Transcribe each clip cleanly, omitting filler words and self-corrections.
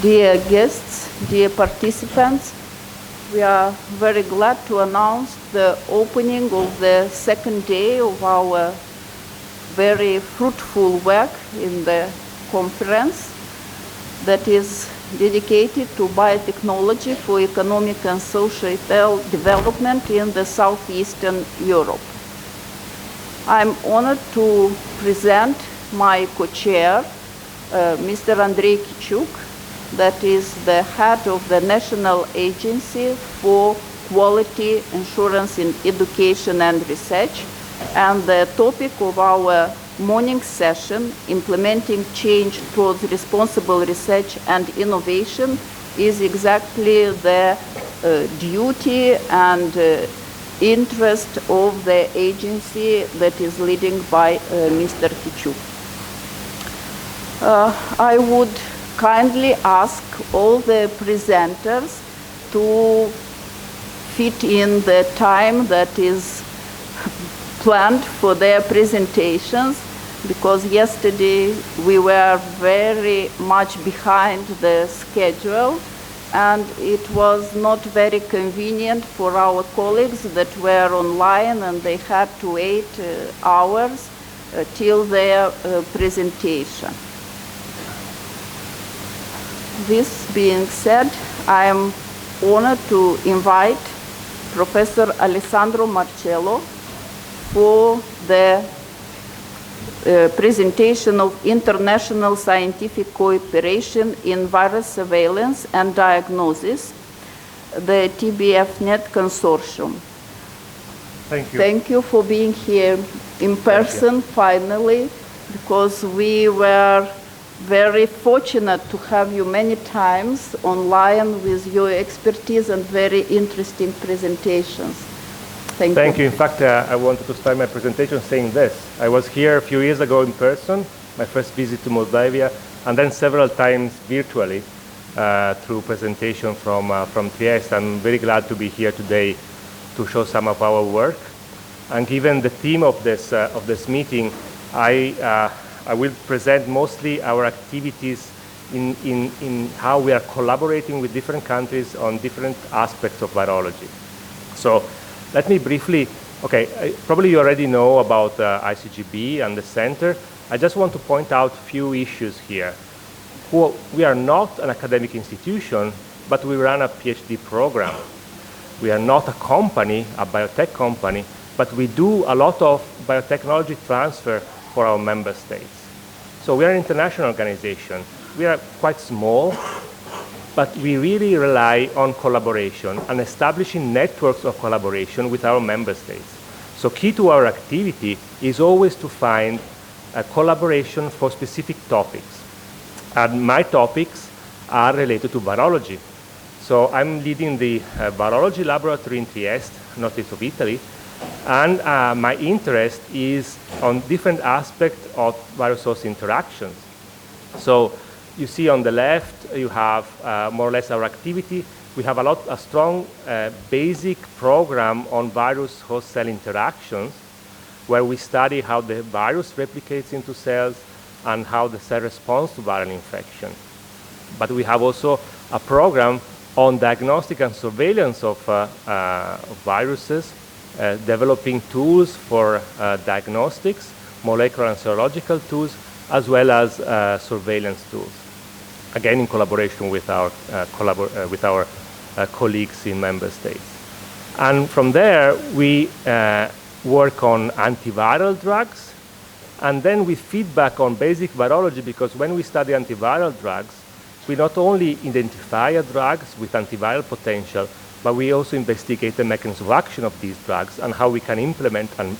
Dear guests, dear participants, we are very glad to announce the opening of the second day of our very fruitful work in the conference that is dedicated to biotechnology for economic and social development in the southeastern Europe. I'm honored to present my co-chair, Mr. Andrei Kichuk, that is the head of the National Agency for Quality Assurance in Education and Research, and the topic of our morning session, Implementing Change Towards Responsible Research and Innovation, is exactly the duty and interest of the agency that is leading by Mr. Kichuk. I would kindly ask all the presenters to fit in the time that is planned for their presentations, because yesterday we were very much behind the schedule and it was not very convenient for our colleagues that were online and they had to wait hours till their presentation. This being said, I am honored to invite Professor Alessandro Marcello for the presentation of international scientific cooperation in virus surveillance and diagnosis, the TBFNet Consortium. Thank you. Thank you for being here in person finally, because we were very fortunate to have you many times online with your expertise and very interesting presentations. Thank you. In fact, I wanted to start my presentation saying this. I was here a few years ago in person, my first visit to Moldavia, and then several times virtually through presentation from Trieste. I'm very glad to be here today to show some of our work. And given the theme of this meeting, I will present mostly our activities in how we are collaborating with different countries on different aspects of virology. So let me briefly, probably you already know about ICGEB and the center. I just want to point out a few issues here. We are not an academic institution, but we run a PhD program. We are not a company, a biotech company, but we do a lot of biotechnology transfer for our member states. So we are an international organization. We are quite small, but we really rely on collaboration and establishing networks of collaboration with our member states. So key to our activity is always to find a collaboration for specific topics. And my topics are related to virology. So I'm leading the Virology Laboratory in Trieste, northeast of Italy, and my interest is on different aspects of virus-host interactions. So you see on the left, you have more or less our activity. We have a strong basic program on virus-host cell interactions, where we study how the virus replicates into cells and how the cell responds to viral infection. But we have also a program on diagnostic and surveillance of viruses, developing tools for diagnostics, molecular and serological tools, as well as surveillance tools, again in collaboration with our colleagues in member states. And from there, we work on antiviral drugs, and then with feedback on basic virology, because when we study antiviral drugs, we not only identify drugs with antiviral potential, but we also investigate the mechanism of action of these drugs and how we can implement and,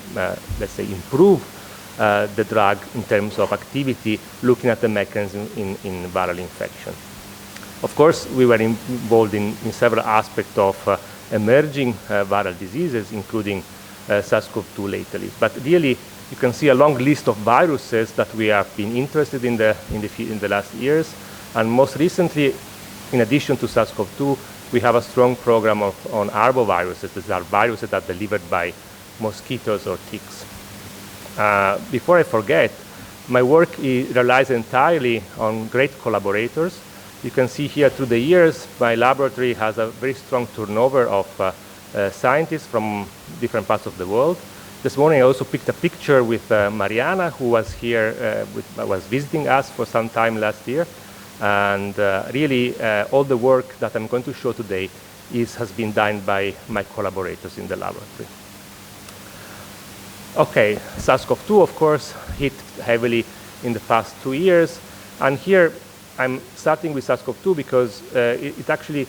let's say, improve the drug in terms of activity, looking at the mechanism in viral infection. Of course, we were involved in several aspects of emerging viral diseases, including SARS-CoV-2 lately. But really, you can see a long list of viruses that we have been interested in the last years. And most recently, in addition to SARS-CoV-2, we have a strong program on arboviruses. These are viruses that are delivered by mosquitoes or ticks. Before I forget, my work relies entirely on great collaborators. You can see here through the years, my laboratory has a very strong turnover of scientists from different parts of the world. This morning I also picked a picture with Mariana, who was here, was visiting us for some time last year. And really, all the work that I'm going to show today has been done by my collaborators in the laboratory. Okay, SARS-CoV-2, of course, hit heavily in the past 2 years. And here, I'm starting with SARS-CoV-2 because it actually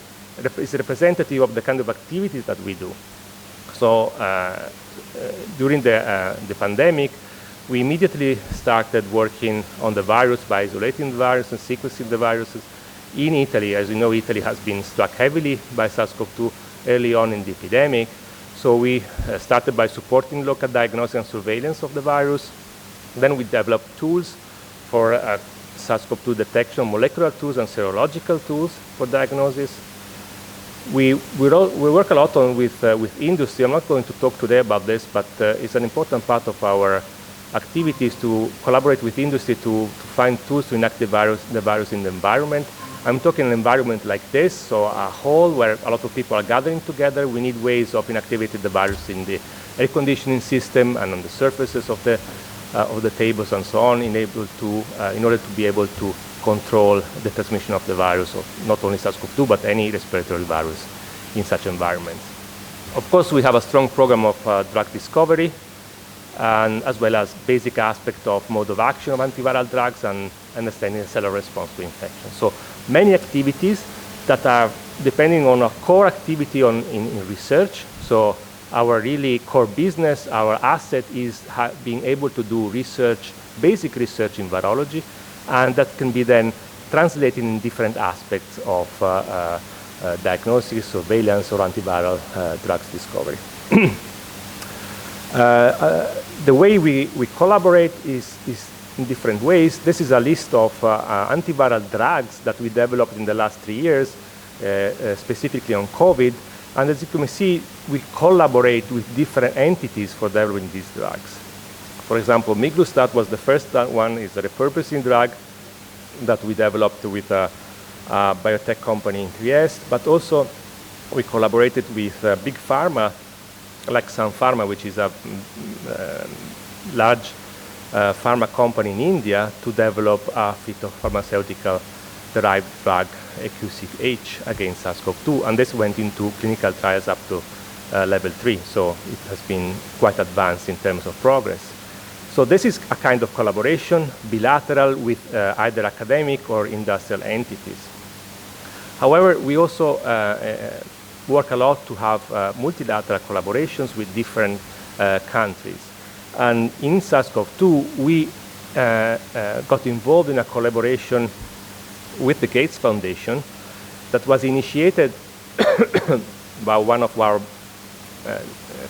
is representative of the kind of activities that we do. So during the pandemic, we immediately started working on the virus by isolating the virus and sequencing the viruses in Italy. As you know, Italy has been struck heavily by SARS-CoV-2 early on in the epidemic. So we started by supporting local diagnosis and surveillance of the virus. Then we developed tools for SARS-CoV-2 detection, molecular tools and serological tools for diagnosis. We work a lot with industry. I'm not going to talk today about this, but it's an important part of our activities to collaborate with industry to find tools to inactivate the virus in the environment. I'm talking an environment like this, so a hall where a lot of people are gathering together. We need ways of inactivating the virus in the air conditioning system and on the surfaces of the tables and so on, in order to be able to control the transmission of the virus, of not only SARS-CoV-2, but any respiratory virus in such environments. Of course, we have a strong program of drug discovery, and as well as basic aspect of mode of action of antiviral drugs and understanding the cellular response to infection. So many activities that are depending on a core activity in research. So our really core business, our asset is being able to do research, basic research in virology, and that can be then translated in different aspects of diagnosis, surveillance, or antiviral drugs discovery. The way we collaborate is in different ways. This is a list of antiviral drugs that we developed in the last 3 years, specifically on COVID. And as you can see, we collaborate with different entities for developing these drugs. For example, Miglustat was the first one. It's a repurposing drug that we developed with a biotech company in Trieste, but also we collaborated with big pharma, like Sun Pharma, which is a large pharma company in India, to develop a phytopharmaceutical derived drug, AQCH, against SARS-CoV-2, and this went into clinical trials up to level 3, so it has been quite advanced in terms of progress. So this is a kind of collaboration, bilateral, with either academic or industrial entities. However, we also work a lot to have multilateral collaborations with different countries. And in SARS-CoV-2, we got involved in a collaboration with the Gates Foundation that was initiated by one of our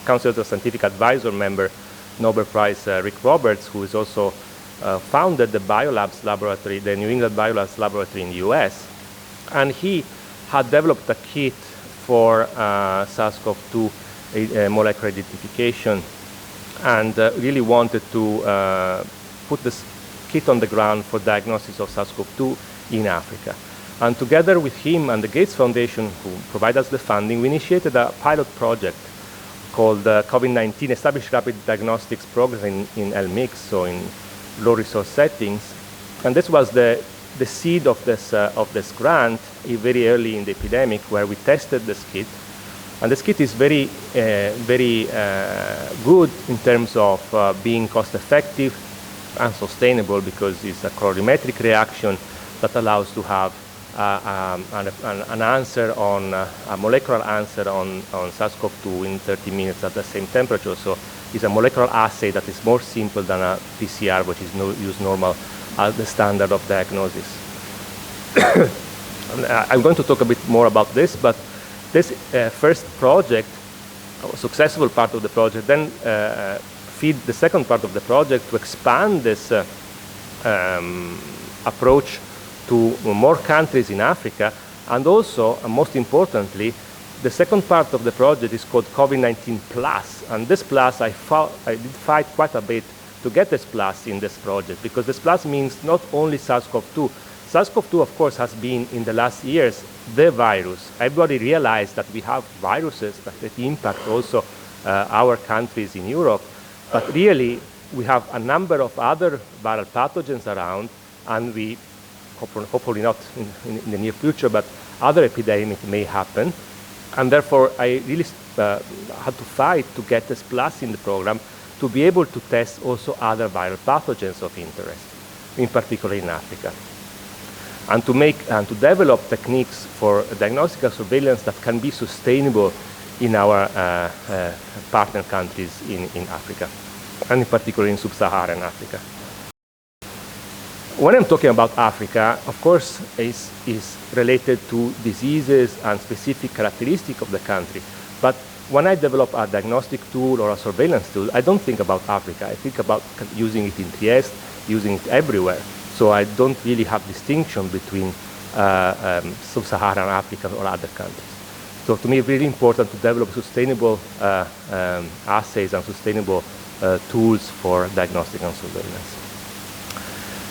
Council of Scientific Advisor member, Nobel Prize Rick Roberts, who is also founded the Biolabs Laboratory, the New England Biolabs Laboratory in the US. And he had developed a kit for SARS-CoV-2 molecular identification, and really wanted to put this kit on the ground for diagnosis of SARS-CoV-2 in Africa. And together with him and the Gates Foundation, who provide us the funding, we initiated a pilot project called COVID-19 Established Rapid Diagnostics Program in LMICs, so in low-resource settings. And this was the seed of this grant very early in the epidemic, where we tested this kit. And this kit is very good in terms of being cost-effective and sustainable, because it's a colorimetric reaction that allows to have an answer on a molecular answer on SARS-CoV-2 in 30 minutes at the same temperature. So it's a molecular assay that is more simple than a PCR, which is used normal as the standard of diagnosis. I'm going to talk a bit more about this, but this first project, a successful part of the project, then feed the second part of the project to expand this approach to more countries in Africa. And also, and most importantly, the second part of the project is called COVID-19 Plus. And this Plus, I did fight quite a bit to get this Plus in this project, because this Plus means not only SARS-CoV-2. SARS-CoV-2, of course, has been, in the last years, the virus. Everybody realized that we have viruses that impact also our countries in Europe. But really, we have a number of other viral pathogens around, and we, hopefully not in the near future, but other epidemics may happen. And therefore, I really had to fight to get this plus in the program to be able to test also other viral pathogens of interest, in particular in Africa. And to develop techniques for diagnostic and surveillance that can be sustainable in our partner countries in Africa, and in particular in sub-Saharan Africa. When I'm talking about Africa, of course, is related to diseases and specific characteristics of the country. But when I develop a diagnostic tool or a surveillance tool, I don't think about Africa. I think about using it in Trieste, using it everywhere. So I don't really have distinction between sub-Saharan Africa or other countries. So to me, it's really important to develop sustainable assays and sustainable tools for diagnostic and surveillance.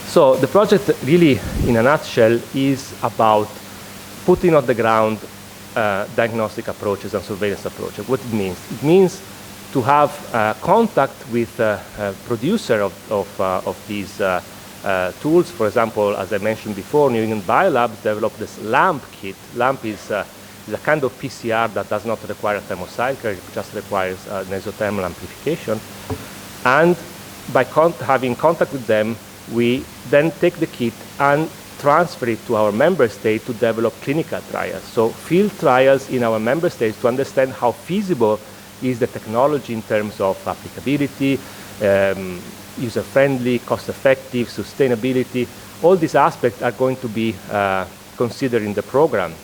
So the project really, in a nutshell, is about putting on the ground diagnostic approaches and surveillance approaches. What it means? It means to have contact with a producer of these tools. For example, as I mentioned before, New England Biolabs developed this LAMP kit. LAMP is a kind of PCR that does not require a thermocycler, it just requires an isothermal amplification. And by having contact with them, we then take the kit and transfer it to our member state to develop clinical trials. So field trials in our member states to understand how feasible is the technology in terms of applicability, user-friendly, cost-effective, sustainability. All these aspects are going to be considered in the program.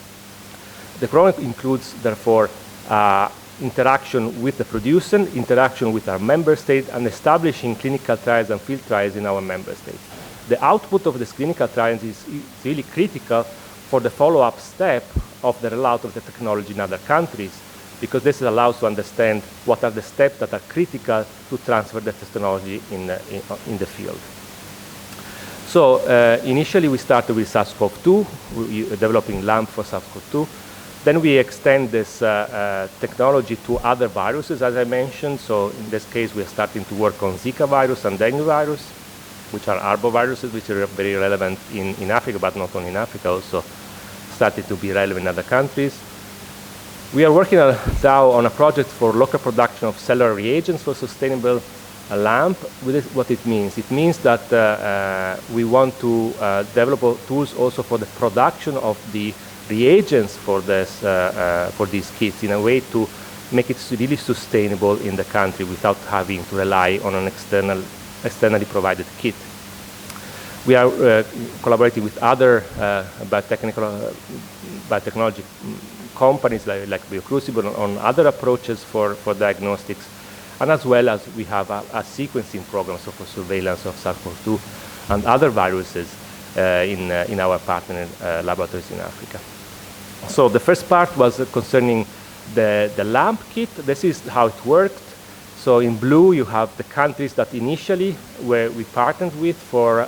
The program includes, therefore, interaction with the producer, interaction with our member state, and establishing clinical trials and field trials in our member states. The output of this clinical trials is really critical for the follow-up step of the rollout of the technology in other countries, because this allows to understand what are the steps that are critical to transfer the technology in the field. So initially we started with SARS-CoV-2, developing LAMP for SARS-CoV-2. Then we extend this technology to other viruses, as I mentioned. So in this case, we are starting to work on Zika virus and dengue virus, which are arboviruses, which are very relevant in Africa, but not only in Africa, also started to be relevant in other countries. We are working now on a project for local production of cellular reagents for sustainable LAMP. What it means? It means that we want to develop tools also for the production of the reagents for these kits in a way to make it really sustainable in the country without having to rely on an externally provided kit. We are collaborating with other biotechnology companies like Biocrucible on other approaches for diagnostics, and as well as we have a sequencing program so for surveillance of SARS-CoV-2 and other viruses in our partner laboratories in Africa. So the first part was concerning the LAMP kit. This is how it worked. So in blue, you have the countries that initially we partnered with for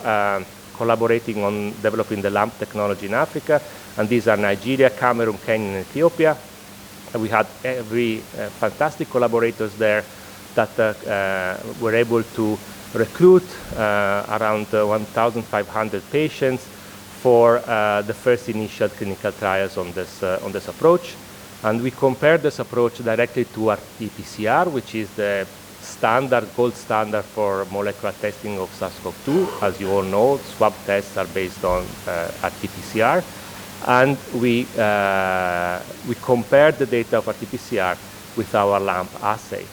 collaborating on developing the LAMP technology in Africa. And these are Nigeria, Cameroon, Kenya, and Ethiopia. And we had very fantastic collaborators there that were able to recruit around 1,500 patients for the first initial clinical trials on this approach. And we compared this approach directly to RT-PCR, which is the gold standard for molecular testing of SARS-CoV-2. As you all know, swab tests are based on RT-PCR. And we compared the data of RT-PCR with our LAMP assay.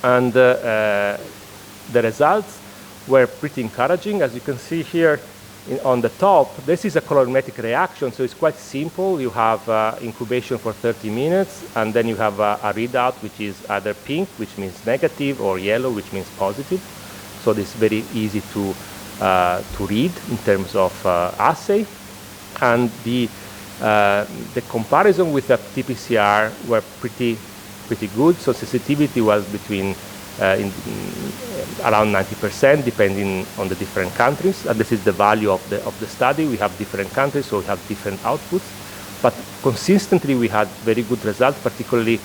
And the results were pretty encouraging. As you can see here on the top, this is a colorimetric reaction, so it's quite simple. You have incubation for 30 minutes, and then you have a readout, which is either pink, which means negative, or yellow, which means positive. So this is very easy to read in terms of assay. And the comparison with the RT-PCR were pretty good. So sensitivity was between around 90%, depending on the different countries. And this is the value of the study. We have different countries, so we have different outputs. But consistently, we had very good results, particularly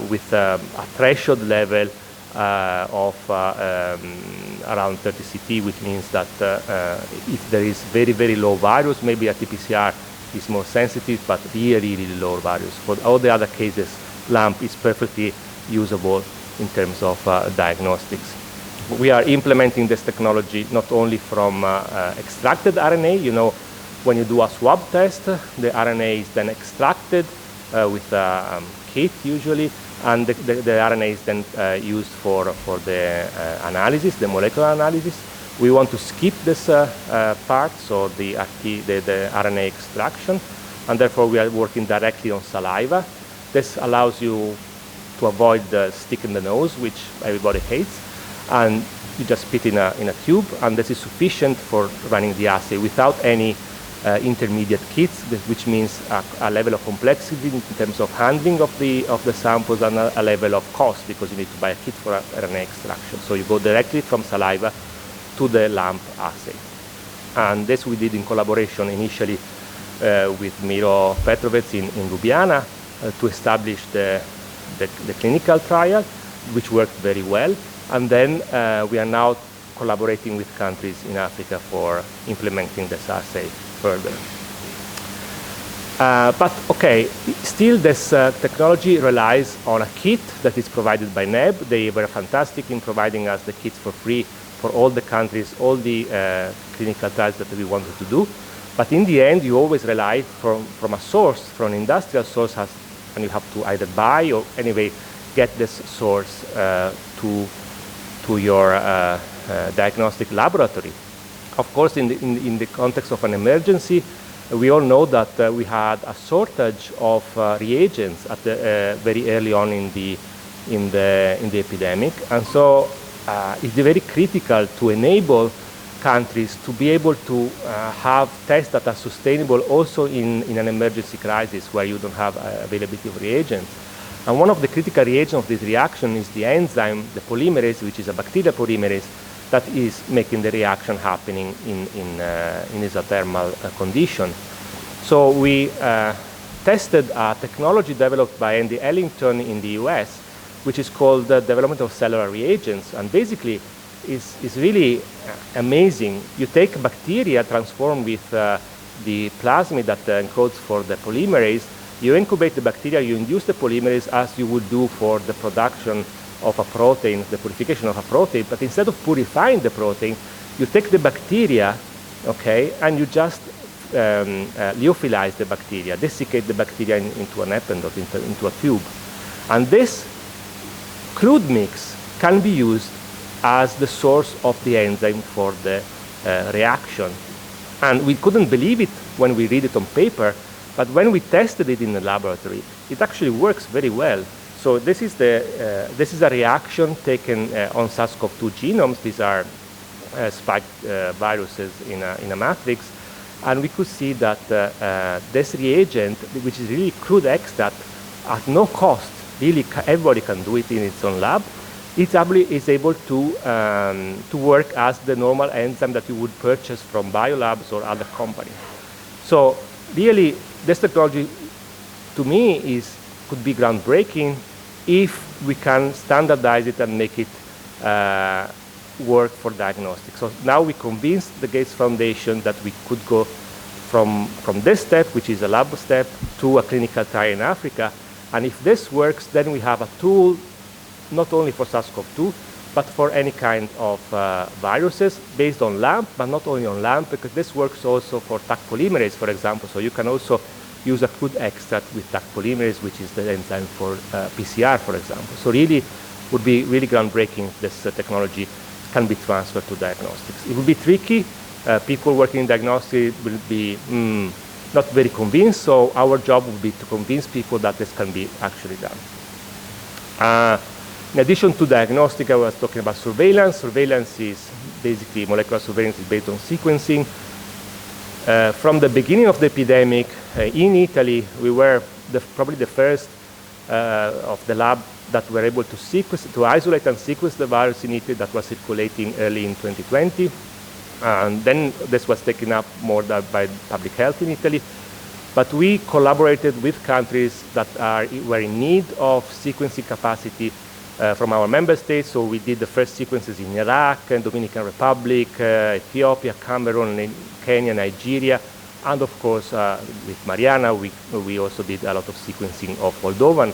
with a threshold level of around 30 CT, which means that if there is very, very low virus, maybe a TPCR is more sensitive, but really, really low virus. For all the other cases, LAMP is perfectly usable in terms of diagnostics. We are implementing this technology not only from extracted RNA. You know, when you do a swab test, the RNA is then extracted with a kit usually, and the RNA is then used for the analysis, the molecular analysis. We want to skip this part, so the RNA extraction, and therefore we are working directly on saliva. This allows you to avoid the stick in the nose, which everybody hates, and you just spit in a tube, and this is sufficient for running the assay without any intermediate kits, which means a level of complexity in terms of handling of the samples and a level of cost, because you need to buy a kit for RNA extraction. So you go directly from saliva to the LAMP assay. And this we did in collaboration initially with Miro Petrovec in Ljubljana to establish the clinical trial, which worked very well. And then we are now collaborating with countries in Africa for implementing this assay further. But okay, still this technology relies on a kit that is provided by NEB. They were fantastic in providing us the kits for free for all the countries, all the clinical trials that we wanted to do. But in the end, you always rely from a source, from an industrial source, and you have to either buy or anyway get this source to your diagnostic laboratory. Of course, in the context of an emergency, we all know that we had a shortage of reagents at very early on in the epidemic, and so it's very critical to enable countries to be able to have tests that are sustainable also in an emergency crisis where you don't have availability of reagents. And one of the critical reagents of this reaction is the enzyme, the polymerase, which is a bacterial polymerase that is making the reaction happening in isothermal condition. So we tested a technology developed by Andy Ellington in the US, which is called the development of cellular reagents, and basically is really amazing. You take bacteria transformed with the plasmid that encodes for the polymerase, you incubate the bacteria, you induce the polymerase as you would do for the production of a protein, the purification of a protein, but instead of purifying the protein, you take the bacteria, okay, and you just lyophilize the bacteria, desiccate the bacteria into an ependote, into a tube. And this crude mix can be used as the source of the enzyme for the reaction. And we couldn't believe it when we read it on paper, but when we tested it in the laboratory, it actually works very well. So this is a reaction taken on SARS-CoV-2 genomes. These are spiked viruses in a matrix, and we could see that this reagent, which is really crude extract, at no cost, really everybody can do it in its own lab, is able to work as the normal enzyme that you would purchase from biolabs or other companies. So really, this technology, to me, could be groundbreaking if we can standardize it and make it work for diagnostics. So now we convinced the Gates Foundation that we could go from this step, which is a lab step, to a clinical trial in Africa. And if this works, then we have a tool not only for SARS-CoV-2, but for any kind of viruses based on LAMP, but not only on LAMP, because this works also for Taq polymerase, for example. So you can also use a crude extract with Taq polymerase, which is the enzyme for PCR, for example. So really would be really groundbreaking if this technology can be transferred to diagnostics. It would be tricky. People working in diagnostics will be not very convinced, so our job would be to convince people that this can be actually done. In addition to diagnostic, I was talking about surveillance. Surveillance is basically, molecular surveillance is based on sequencing. From the beginning of the epidemic, in Italy, we were probably the first of the lab that were able to isolate and sequence the virus in Italy that was circulating early in 2020. And then this was taken up more by public health in Italy. But we collaborated with countries that were in need of sequencing capacity from our member states. So we did the first sequences in Iraq, and Dominican Republic, Ethiopia, Cameroon, Kenya, Nigeria. And of course, with Mariana, we also did a lot of sequencing of Moldovan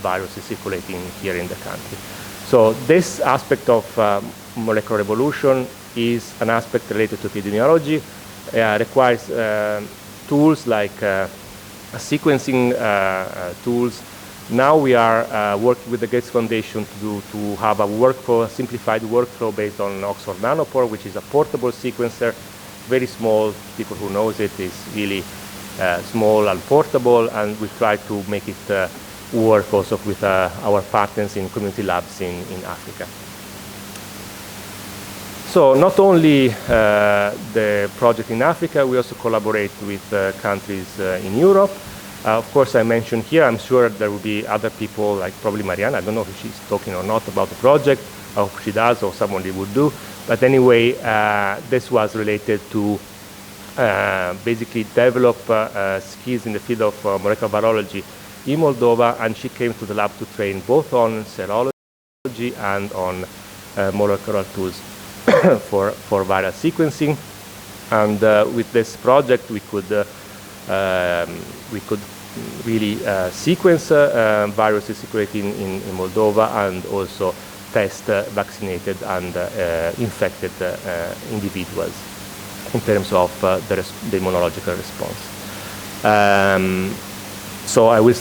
viruses circulating here in the country. So this aspect of molecular evolution is an aspect related to epidemiology, requires tools like sequencing tools. Now we are working with the Gates Foundation to have a simplified workflow based on Oxford Nanopore, which is a portable sequencer, very small. People who knows it is really small and portable, and we try to make it work also with our partners in community labs in Africa. So not only the project in Africa, we also collaborate with countries in Europe. Of course, I mentioned here, I'm sure there will be other people, like probably Mariana, I don't know if she's talking or not about the project, I hope she does, or someone would do. But anyway, this was related to basically develop skills in the field of molecular virology in Moldova, and she came to the lab to train both on serology and on molecular tools for viral sequencing. And with this project, we could really sequence viruses circulating in Moldova, and also test vaccinated and infected individuals in terms of the immunological response. So I will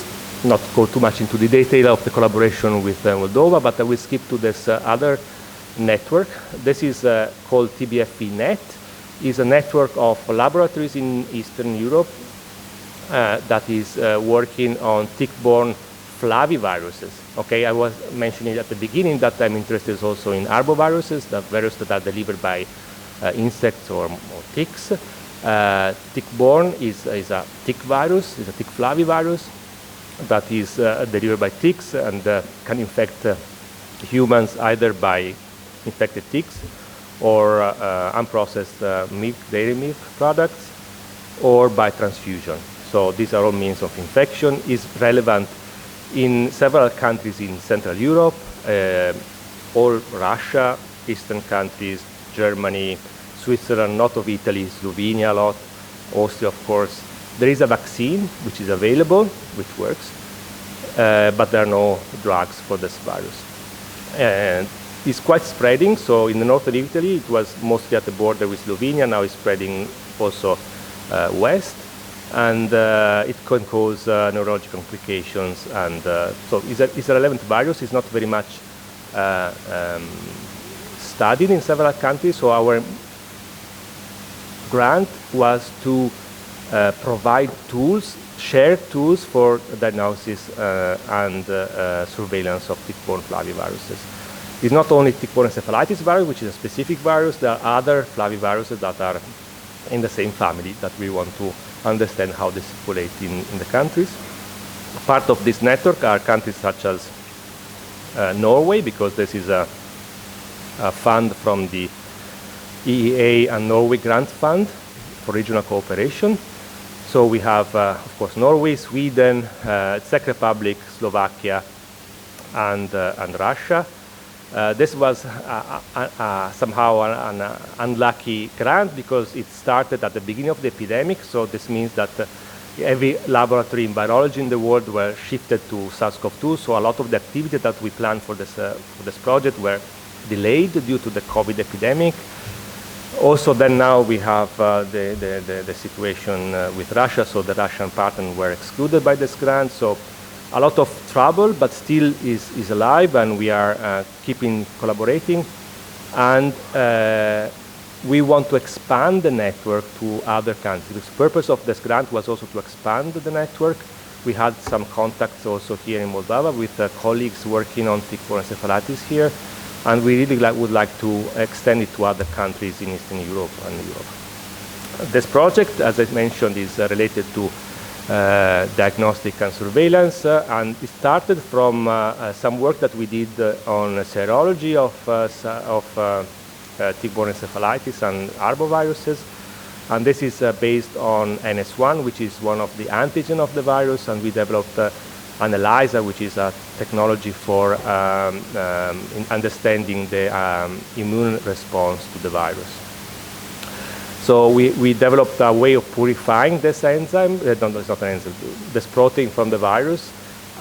not go too much into the detail of the collaboration with Moldova, but I will skip to this other network. This is called TBFE-NET. It's a network of laboratories in Eastern Europe that is working on tick-borne flaviviruses. Okay, I was mentioning at the beginning that I'm interested also in arboviruses, the viruses that are delivered by insects or ticks. Tick-borne is a tick virus, is a tick flavivirus that is delivered by ticks and can infect humans either by infected ticks or unprocessed milk, dairy milk products, or by transfusion. So these are all means of infection. Is relevant in several countries in Central Europe, all Russia, Eastern countries, Germany, Switzerland, not of Italy, Slovenia a lot, Austria, of course. There is a vaccine which is available, which works, but there are no drugs for this virus. And it's quite spreading. So in the north of Italy, it was mostly at the border with Slovenia. Now it's spreading also west. And it can cause neurological complications. And so it's a relevant virus. It's not very much studied in several countries. So our grant was to provide tools, shared tools for diagnosis and surveillance of tick-borne flaviviruses. It's not only tick-borne encephalitis virus, which is a specific virus. There are other flaviviruses that are in the same family that we want to understand how they circulate in the countries. Part of this network are countries such as Norway, because this is a fund from the EEA and Norway Grant Fund for regional cooperation. So we have, of course, Norway, Sweden, Czech Republic, Slovakia, and Russia. This was somehow an unlucky grant because it started at the beginning of the epidemic. So this means that every laboratory in virology in the world were shifted to SARS-CoV-2. So a lot of the activity that we planned for this project were delayed due to the COVID epidemic. Also, then now we have the situation with Russia. So the Russian partners were excluded by this grant. So a lot of trouble, but still is alive, and we are keeping collaborating. And we want to expand the network to other countries. The purpose of this grant was also to expand the network. We had some contacts also here in Moldova with colleagues working on tick-borne encephalitis here, and we really would like to extend it to other countries in Eastern Europe and Europe. This project, as I mentioned, is related to diagnostic and surveillance, and it started from some work that we did on serology of tick-borne encephalitis and arboviruses, and this is based on NS1, which is one of the antigen of the virus, and we developed an ELISA, which is a technology for in understanding the immune response to the virus. So we developed a way of purifying this enzyme, no, it's not an enzyme, this protein from the virus,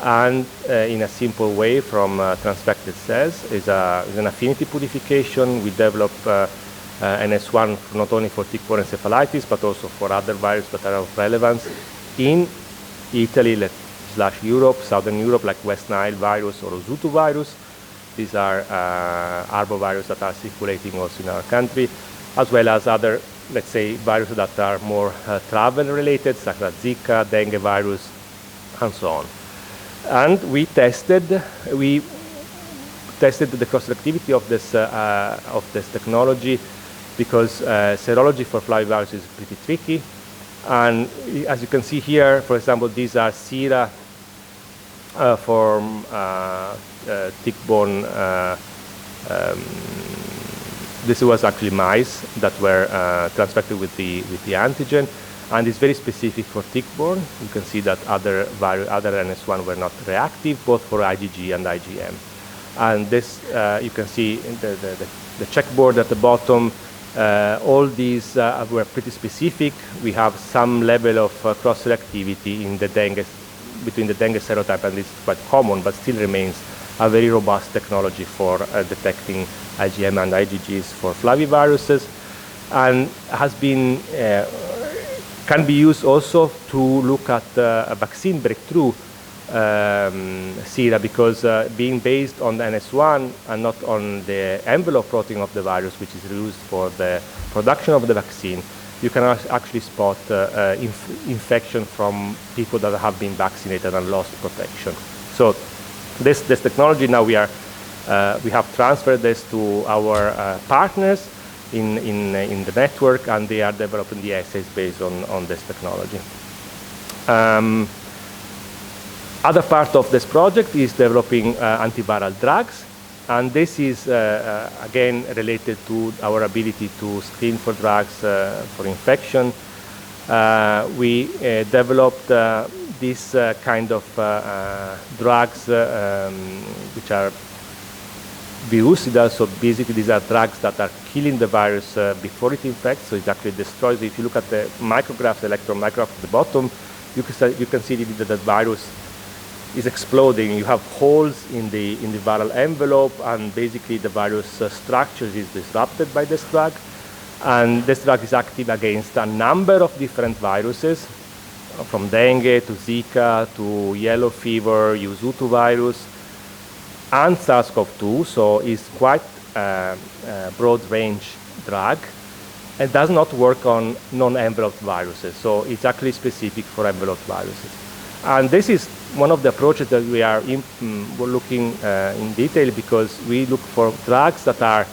and in a simple way from transfected cells. Is an affinity purification. We developed NS1 not only for tick-borne encephalitis, but also for other viruses that are of relevance in Italy / Europe, Southern Europe, like West Nile virus or Osutu virus. These are arbovirus that are circulating also in our country, as well as other, let's say, viruses that are more travel-related, such as Zika, dengue virus, and so on. And we tested the cross-reactivity of this technology, because serology for flavivirus is pretty tricky. And as you can see here, for example, these are sera for tick-borne. This was actually mice that were transfected with the antigen, and it's very specific for tick-borne. You can see that other NS1 were not reactive, both for IgG and IgM. And this, you can see the checkboard at the bottom. All these were pretty specific. We have some level of cross-reactivity in the dengue, between the dengue serotype, and it's quite common, but still remains a very robust technology for detecting IgM and IgGs for flaviviruses, and has been can be used also to look at a vaccine breakthrough sera, because being based on the NS1 and not on the envelope protein of the virus, which is used for the production of the vaccine, you can actually spot infection from people that have been vaccinated and lost protection. So this technology now we have transferred this to our partners in the network, and they are developing the assays based on this technology. Other part of this project is developing antiviral drugs, and this is again related to our ability to screen for drugs for infection. We developed this kind of drugs which are virucidal, so basically these are drugs that are killing the virus before it infects, so it actually destroys it. If you look at the micrographs, electron micrograph at the bottom, you can see that the virus is exploding. You have holes in the viral envelope, and basically the virus structure is disrupted by this drug. And this drug is active against a number of different viruses, from dengue to Zika to yellow fever, Osutu virus, and SARS-CoV-2. So it's quite a broad range drug, and does not work on non-enveloped viruses. So it's actually specific for enveloped viruses. And this is one of the approaches that we are we're looking in detail, because we look for drugs that are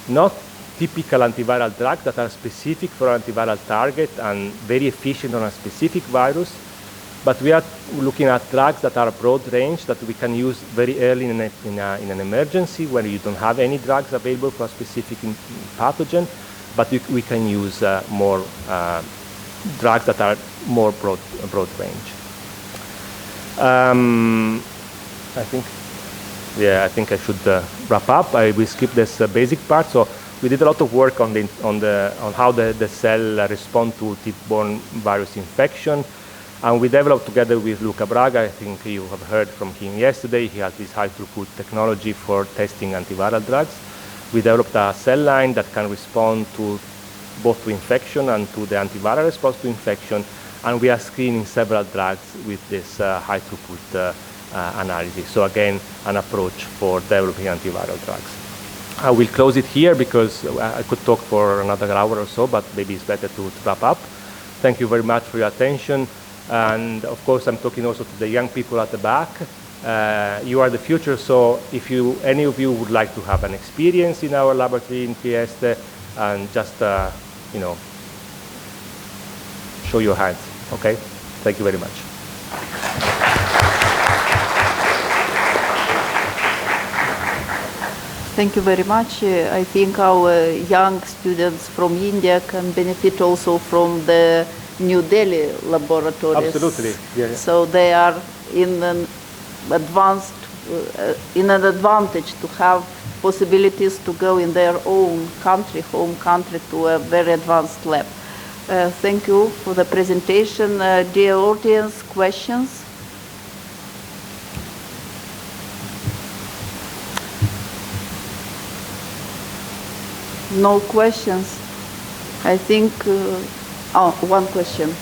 not typical antiviral drugs, that are specific for antiviral target and very efficient on a specific virus. But we are looking at drugs that are broad range, that we can use very early in an emergency where you don't have any drugs available for a specific pathogen, but we can use more drugs that are more broad range. I think I should wrap up. I will skip this basic part. So we did a lot of work on how the cell respond to tick-borne virus infection, and we developed together with Luca Braga. I think you have heard from him yesterday. He has this high-throughput technology for testing antiviral drugs. We developed a cell line that can respond to both to infection and to the antiviral response to infection. And we are screening several drugs with this high-throughput analysis. So again, an approach for developing antiviral drugs. I will close it here, because I could talk for another hour or so, but maybe it's better to wrap up. Thank you very much for your attention. And of course, I'm talking also to the young people at the back. You are the future, so if any of you would like to have an experience in our laboratory in Trieste, and just, show your hands. Okay, Thank you very much. Thank you very much. I think our young students from India can benefit also from the New Delhi laboratories. Absolutely. Yeah. So they are in an advanced, in an advantage to have possibilities to go in their own country, home country, to a very advanced lab. Thank you for the presentation. Dear audience, questions? No questions. I think, one question.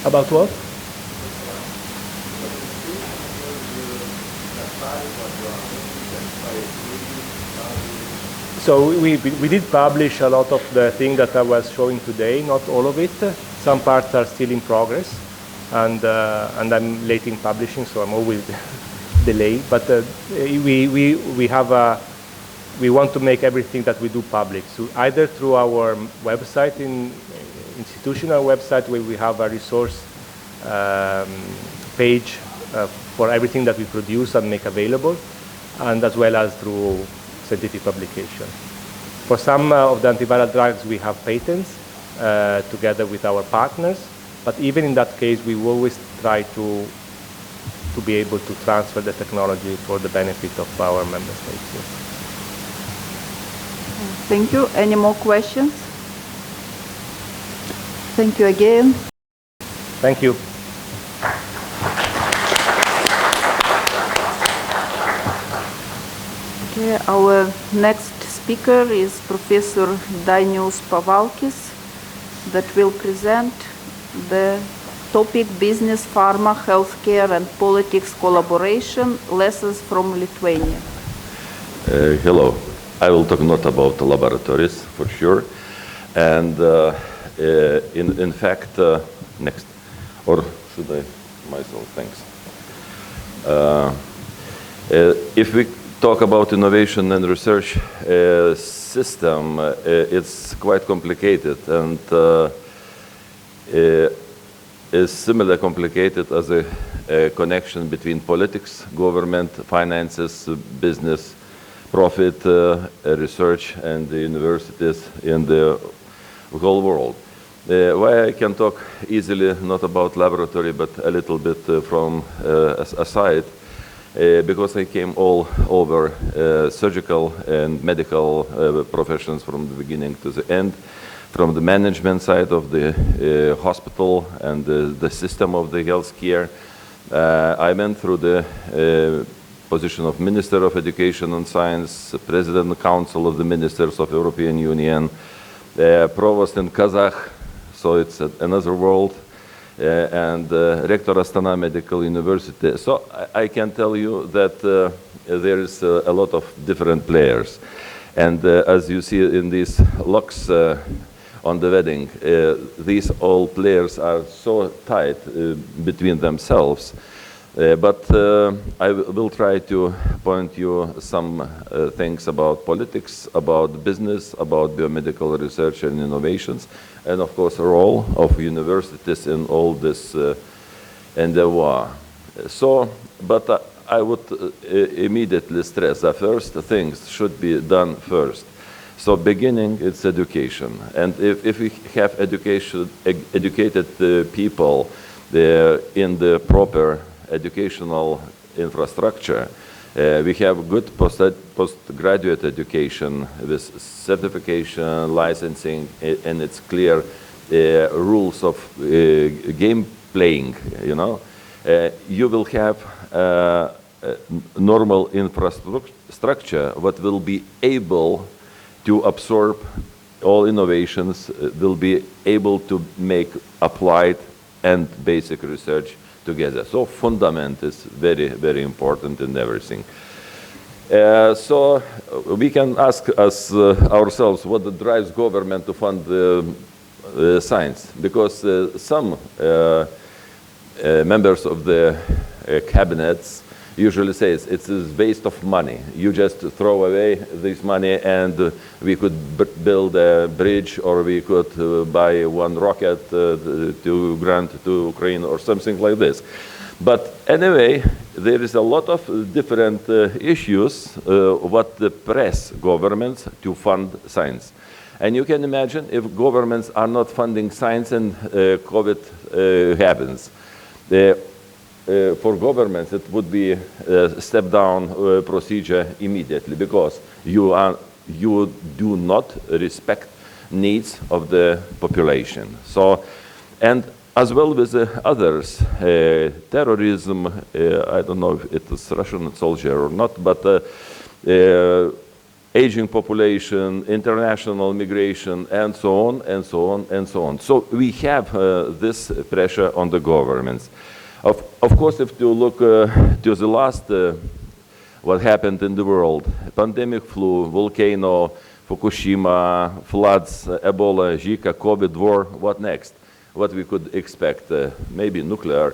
About what? So we did publish a lot of the things that I was showing today, not all of it. Some parts are still in progress, and I'm late in publishing, so I'm always delayed. But we want to make everything that we do public, so either through our website, institutional website, where we have a resource page for everything that we produce and make available, and as well as through scientific publication. For some of the antiviral drugs, we have patents together with our partners, but even in that case, we always try to be able to transfer the technology for the benefit of our member states. Yes. Thank you. Any more questions? Thank you again. Thank you. Okay, our next speaker is Professor Dainius Pavalkis, that will present the topic Business, Pharma, Healthcare and Politics Collaboration, Lessons from Lithuania. Hello. I will talk not about the laboratories, for sure. And in fact, next. Or should I myself? Thanks. If we talk about innovation and research system, it's quite complicated, and is similarly complicated as a connection between politics, government, finances, business, profit, research, and the universities in the whole world. Why I can talk easily not about laboratory, but a little bit from aside, because I came all over surgical and medical professions from the beginning to the end, from the management side of the hospital and the system of the healthcare. I went through the position of Minister of Education and Science, President of the Council of the Ministers of European Union, Provost in Kazakh, so it's another world, and Rector Astana Medical University. So I can tell you that there is a lot of different players. And as you see in these locks on the wedding, these all players are so tight between themselves. But I will try to point you some things about politics, about business, about biomedical research and innovations, and of course the role of universities in all this endeavor. So, but I would immediately stress that first things should be done first. So beginning, it's education. And if we have educated people in the proper educational infrastructure, we have good postgraduate education with certification, licensing, and it's clear rules of game playing, you know. You will have normal infrastructure that will be able to absorb all innovations will be able to make applied and basic research together. So fundament is very, very important in everything. So we can ask ourselves what drives government to fund science, because some members of the cabinets usually say it's a waste of money. You just throw away this money and we could build a bridge, or we could buy one rocket to grant to Ukraine or something like this. But anyway, there is a lot of different issues what the press governments to fund science. And you can imagine if governments are not funding science and COVID happens. For governments, it would be a step-down procedure immediately, because you do not respect needs of the population. So, and as well with others, terrorism, I don't know if it is Russian soldier or not, but aging population, international migration, and so on, and so on, and so on. So we have this pressure on the governments. Of course, if you look to the last, what happened in the world, pandemic flu, volcano, Fukushima, floods, Ebola, Zika, COVID, war, what next? What we could expect, maybe nuclear,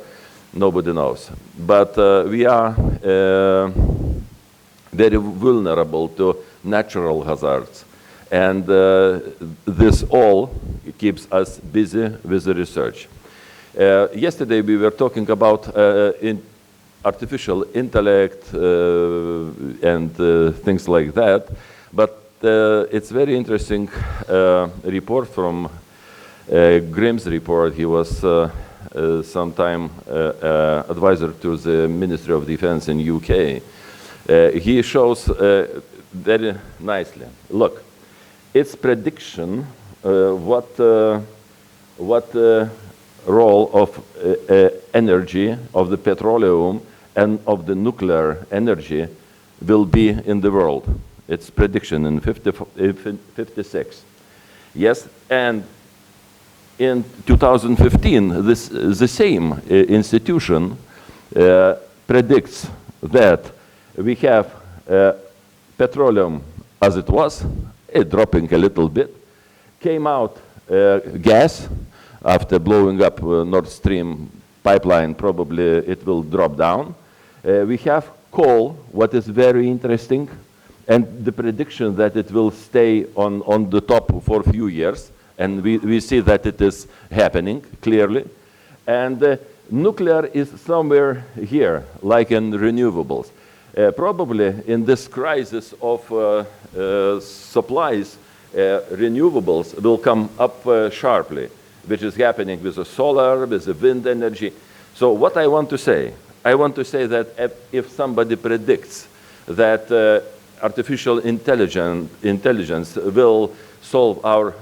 nobody knows. But we are very vulnerable to natural hazards. And this all keeps us busy with the research. Yesterday we were talking about artificial intellect and things like that, but it's very interesting report from Grimm's report. He was sometime advisor to the Ministry of Defense in UK. He shows very nicely. Look, it's prediction what role of energy of the petroleum and of the nuclear energy will be in the world. It's prediction in 56. Yes, and in 2015, the same institution predicts that we have petroleum as it was, it dropping a little bit, came out gas after blowing up Nord Stream pipeline, probably it will drop down. We have coal, what is very interesting, and the prediction that it will stay on the top for a few years. And we see that it is happening clearly. And nuclear is somewhere here, like in renewables. Probably in this crisis of supplies, renewables will come up sharply, which is happening with the solar, with the wind energy. So what I want to say that if somebody predicts that artificial intelligence will solve our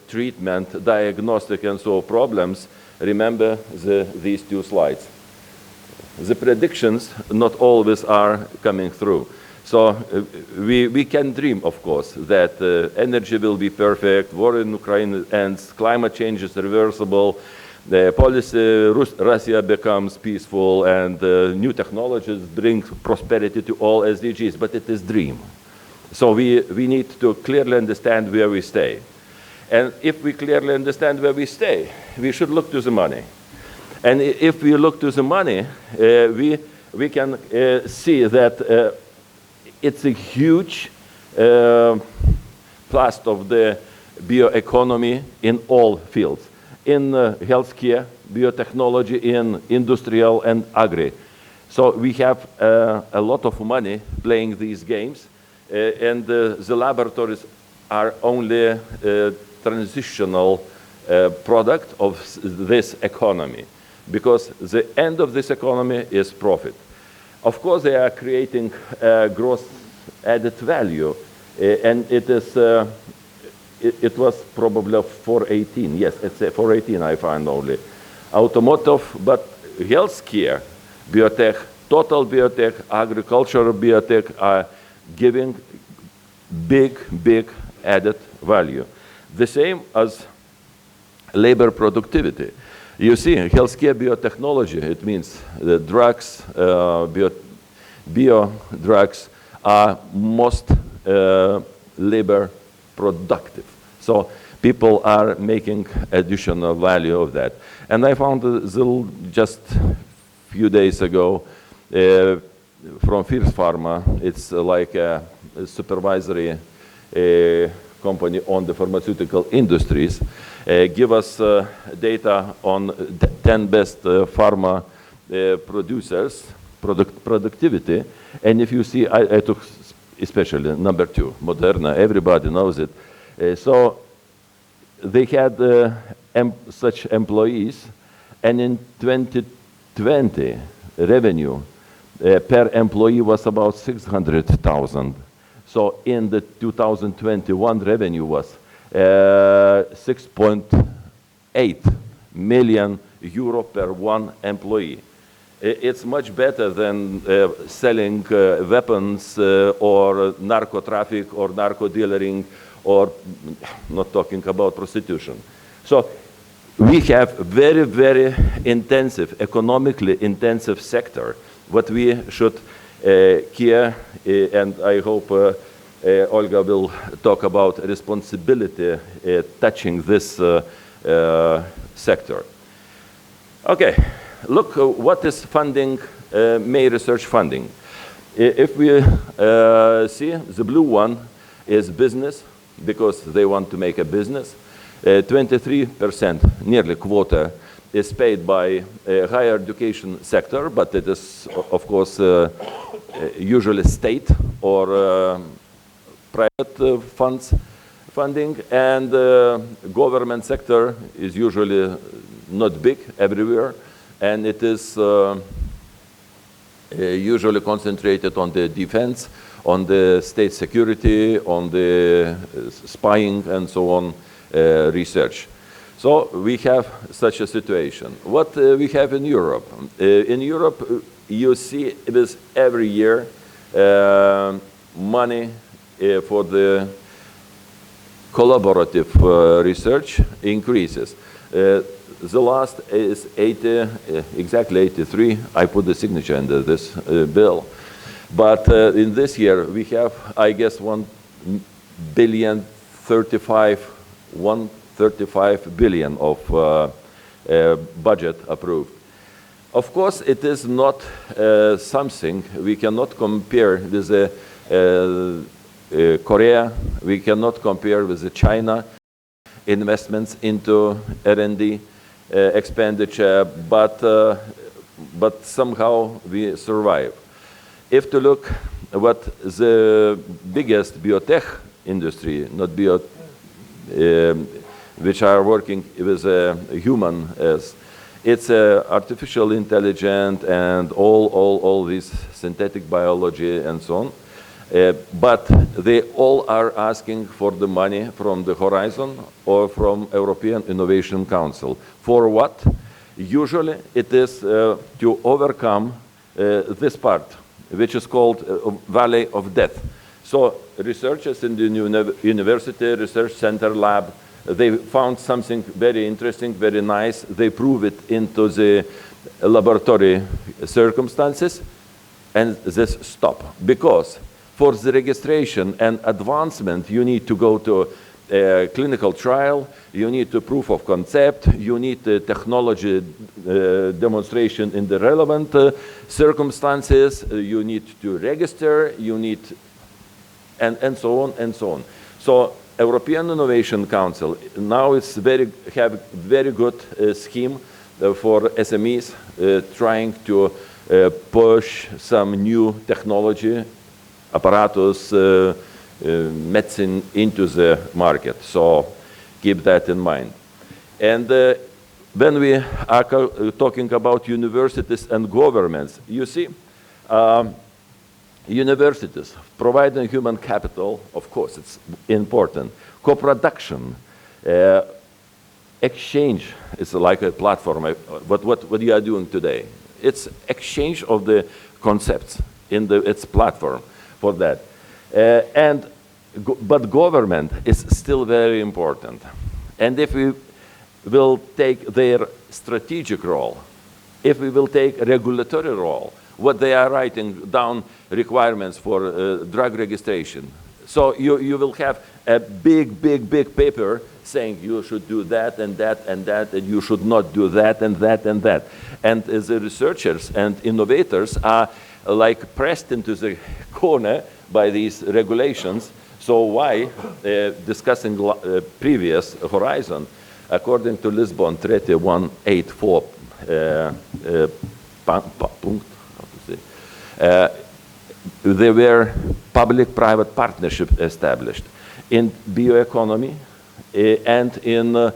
treatment, diagnostic, and so problems, remember these two slides. The predictions not always are coming through. So we can dream, of course, that energy will be perfect, war in Ukraine ends, climate change is reversible, the policy, Russia becomes peaceful, and new technologies bring prosperity to all SDGs, but it is dream. So we need to clearly understand where we stay. And if we clearly understand where we stay, we should look to the money. And if we look to the money, we can see that it's a huge blast of the bioeconomy in all fields. In healthcare, biotechnology, in industrial and agri. So we have a lot of money playing these games, and the laboratories are only a transitional product of this economy, because the end of this economy is profit. Of course, they are creating gross added value, and it is it was probably 418. Yes, it's 418 I find only. Automotive, but healthcare, biotech, total biotech, agricultural biotech are giving big added value. The same as labor productivity. You see, healthcare biotechnology, it means the drugs, bio drugs are most labor productive. So people are making additional value of that. And I found just a few days ago from Fierce Pharma, it's like a supervisory company on the pharmaceutical industries, give us data on 10 best pharma producers, productivity. And if you see, I took especially number 2, Moderna, everybody knows it. So they had such employees, and in 2020, revenue per employee was about 600,000. So in the 2021 revenue was 6.8 million euro per one employee. It's much better than selling weapons or narco traffic or narco dealing, or not talking about prostitution. So we have very, very intensive, economically intensive sector. What we should care, and I hope Olga will talk about responsibility touching this sector. Okay, look what is funding, May research funding. If we see the blue one is business, because they want to make a business. 23%, nearly quarter, is paid by higher education sector, but it is, of course, usually state or private funding, and government sector is usually not big everywhere, and it is usually concentrated on the defense, on the state security, on the spying, and so on, research. So we have such a situation. What we have in Europe? In Europe, you see it is every year money for the collaborative research increases. The last is 80, exactly 83. I put the signature under this bill. But in this year, we have, I guess, 135 billion of budget approved. Of course, it is not something we cannot compare with Korea. We cannot compare with China investments into R&D expenditure, but somehow we survive. If to look what the biggest biotech industry, not which are working with human, it's artificial intelligence and all these synthetic biology and so on. But they all are asking for the money from the Horizon or from European Innovation Council. For what? Usually it is to overcome this part, which is called Valley of Death. So researchers in the university research center lab, they found something very interesting, very nice. They prove it into the laboratory circumstances, and this stop. Because for the registration and advancement, you need to go to a clinical trial, you need to proof of concept, you need the technology demonstration in the relevant circumstances, you need to register, you need, and so on and so on. So European Innovation Council now is have very good scheme for SMEs trying to push some new technology, apparatus, medicine into the market. So keep that in mind. And when we are talking about universities and governments, you see, universities providing human capital, of course, it's important. Co-production, exchange is like a platform. What you are doing today? It's exchange of the concepts in its platform for that. And but government is still very important. And if we will take their strategic role, if we will take regulatory role, what they are writing down requirements for drug registration. So you will have a big paper saying you should do that and that and that, and you should not do that and that and that. And the researchers and innovators are like pressed into the corner by these regulations. So why, discussing previous horizon, according to Lisbon Treaty 184, there were public-private partnerships established in bioeconomy and in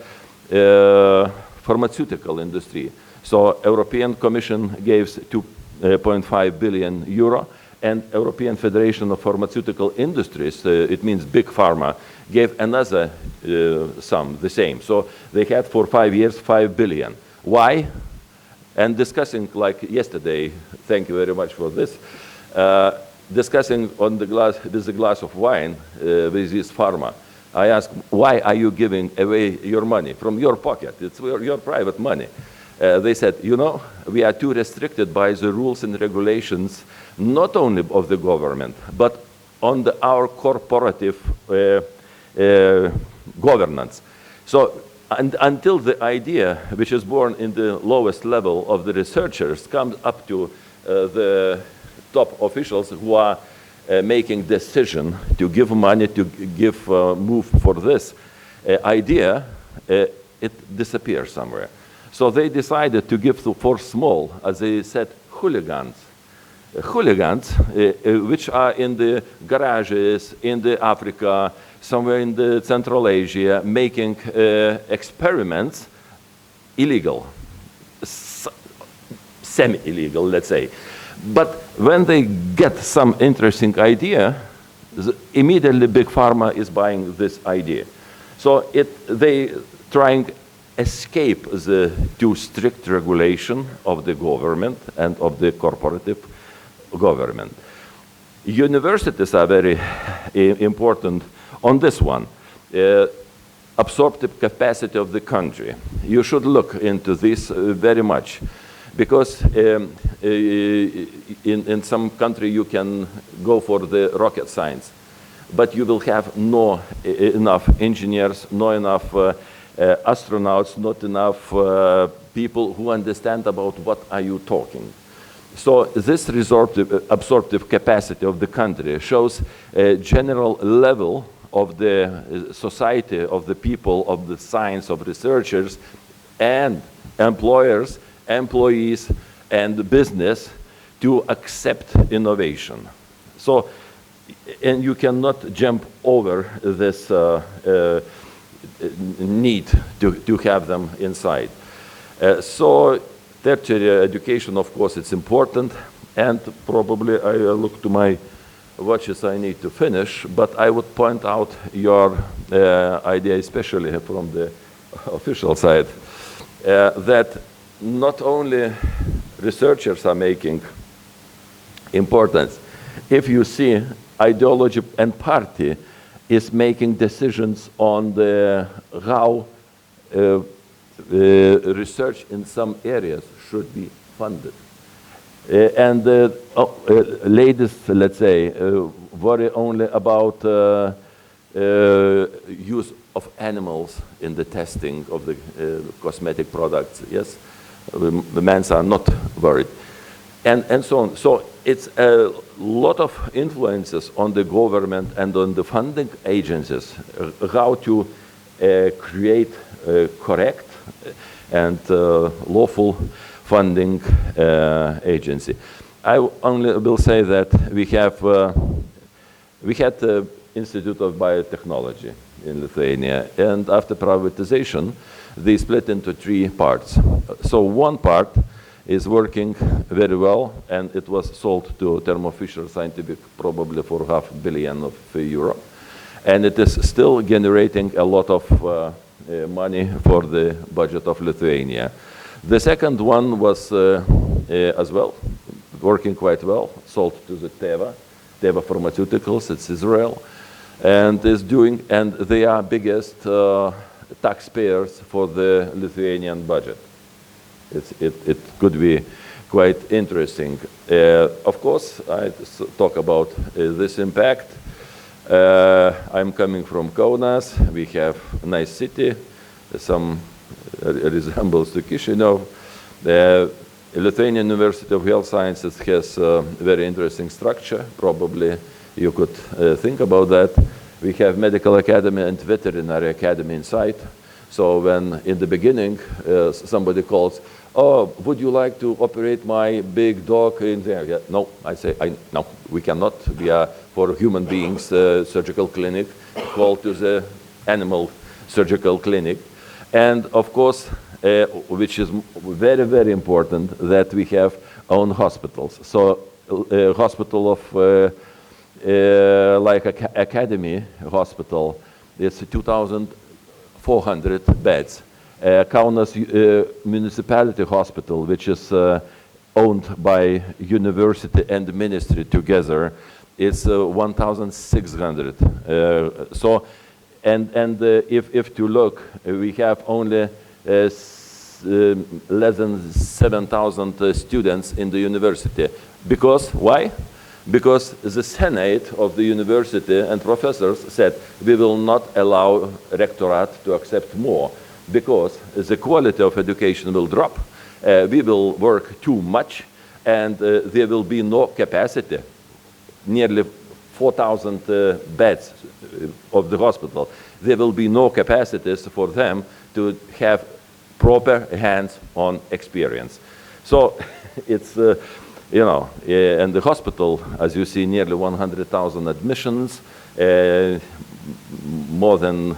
pharmaceutical industry. So European Commission gave 2.5 billion euro, and European Federation of Pharmaceutical Industries, it means big pharma, gave another sum, the same. So they had for 5 years 5 billion. Why? And discussing, like yesterday, thank you very much for this, discussing on the glass, with a glass of wine with this pharma, I asked, why are you giving away your money from your pocket? It's your private money. They said, you know, we are too restricted by the rules and regulations, not only of the government, but on our corporative governance. So until the idea, which is born in the lowest level of the researchers, comes up to the top officials who are making decision to give money, to give move for this idea, it disappears somewhere. So they decided to give for small, as they said, hooligans. Hooligans, which are in the garages, in the Africa, somewhere in the Central Asia, making experiments illegal, semi-illegal, let's say. But when they get some interesting idea, immediately Big Pharma is buying this idea. So they trying escape the too strict regulation of the government and of the corporative government. Universities are very important on this one. Absorptive capacity of the country. You should look into this very much, because in some country you can go for the rocket science, but you will have no enough engineers, not enough astronauts, not enough people who understand about what are you talking. So this absorptive capacity of the country shows a general level of the society, of the people, of the science, of researchers, and employers, employees, and business to accept innovation. So, and you cannot jump over this need to have them inside. So tertiary education, of course, it's important, and probably I look to my watches, I need to finish, but I would point out your idea, especially from the official side, that not only researchers are making importance. If you see ideology and party is making decisions on the how research in some areas should be funded. And ladies, let's say, worry only about use of animals in the testing of the cosmetic products. Yes, the men are not worried, and so on. So it's a lot of influences on the government and on the funding agencies how to create correct and lawful funding agency. I only will say that we had the Institute of Biotehnologia in Lithuania, and after privatization, they split into 3 parts. So one part is working very well, and it was sold to Thermo Fisher Scientific probably for €500 million, and it is still generating a lot of money for the budget of Lithuania. The second one was as well working quite well, sold to the Teva Pharmaceuticals, it's Israel. and they are biggest taxpayers for the Lithuanian budget. It could be quite interesting. Of course, I talk about this impact. I'm coming from Kaunas. We have a nice city, some resembles to Chisinau. The Lithuanian University of Health Sciences has a very interesting structure. Probably you could think about that. We have Medical Academy and Veterinary Academy inside. So when in the beginning somebody calls, "Oh, would you like to operate my big dog in there?" Yeah, no, I say, no, we cannot. We are for human beings surgical clinic, called to the animal surgical clinic. And of course, which is very, very important, that we have own hospitals. So a hospital of like Academy Hospital, it's 2,400 beds. Kaunas Municipality Hospital, which is owned by university and ministry together, is 1,600. So, if to look, we have only less than 7,000 students in the university. Because why? Because the Senate of the university and professors said we will not allow rectorate to accept more, because the quality of education will drop, we will work too much, and there will be no capacity. Nearly 4,000 beds of the hospital. There will be no capacities for them to have proper hands-on experience. So it's, and the hospital, as you see, nearly 100,000 admissions, more than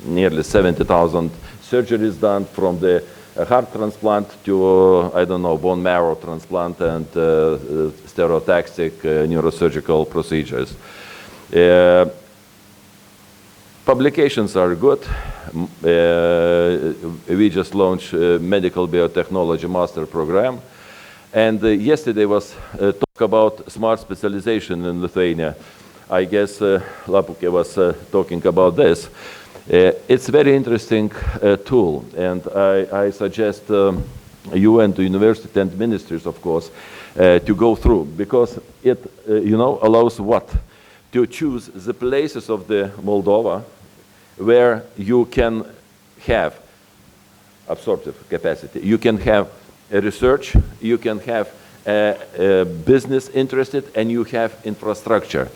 nearly 70,000 surgeries done, from the heart transplant to, I don't know, bone marrow transplant and stereotactic neurosurgical procedures. Publications are good. We just launched a medical biotechnology master program. And yesterday was talk about smart specialization in Lithuania. I guess Lapuke was talking about this. It's a very interesting tool, and I suggest you and the university and ministries, of course, to go through, because it allows what? To choose the places of the Moldova where you can have absorptive capacity. You can have research, you can have business interested, and you have infrastructure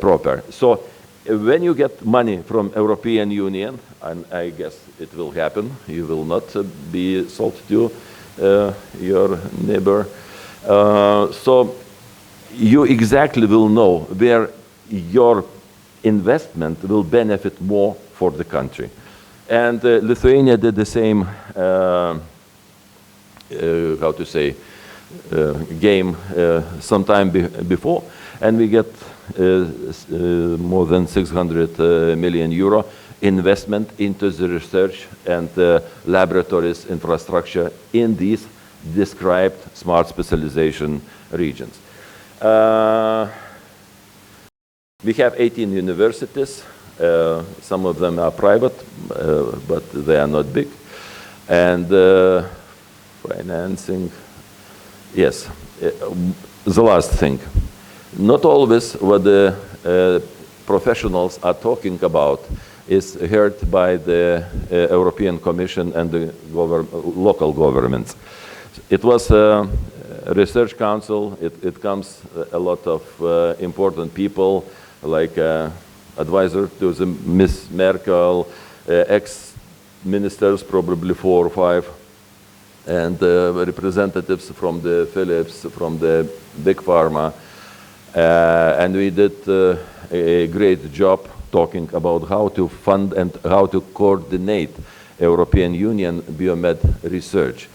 proper. So when you get money from European Union, and I guess it will happen, you will not be sold to your neighbor. So you exactly will know where your investment will benefit more for the country. And Lithuania did the same, game sometime before, and we get more than 600 million euro investment into the research and laboratories infrastructure in these described smart specialization regions. We have 18 universities. Some of them are private, but they are not big. And financing, yes. The last thing, not always what the professionals are talking about is heard by the European Commission and the local governments. It was a research council. It comes a lot of important people, like advisor to the Miss Merkel, ex-ministers, probably 4 or 5, and representatives from the Philips, from the big pharma. And we did a great job talking about how to fund and how to coordinate European Union biomed research.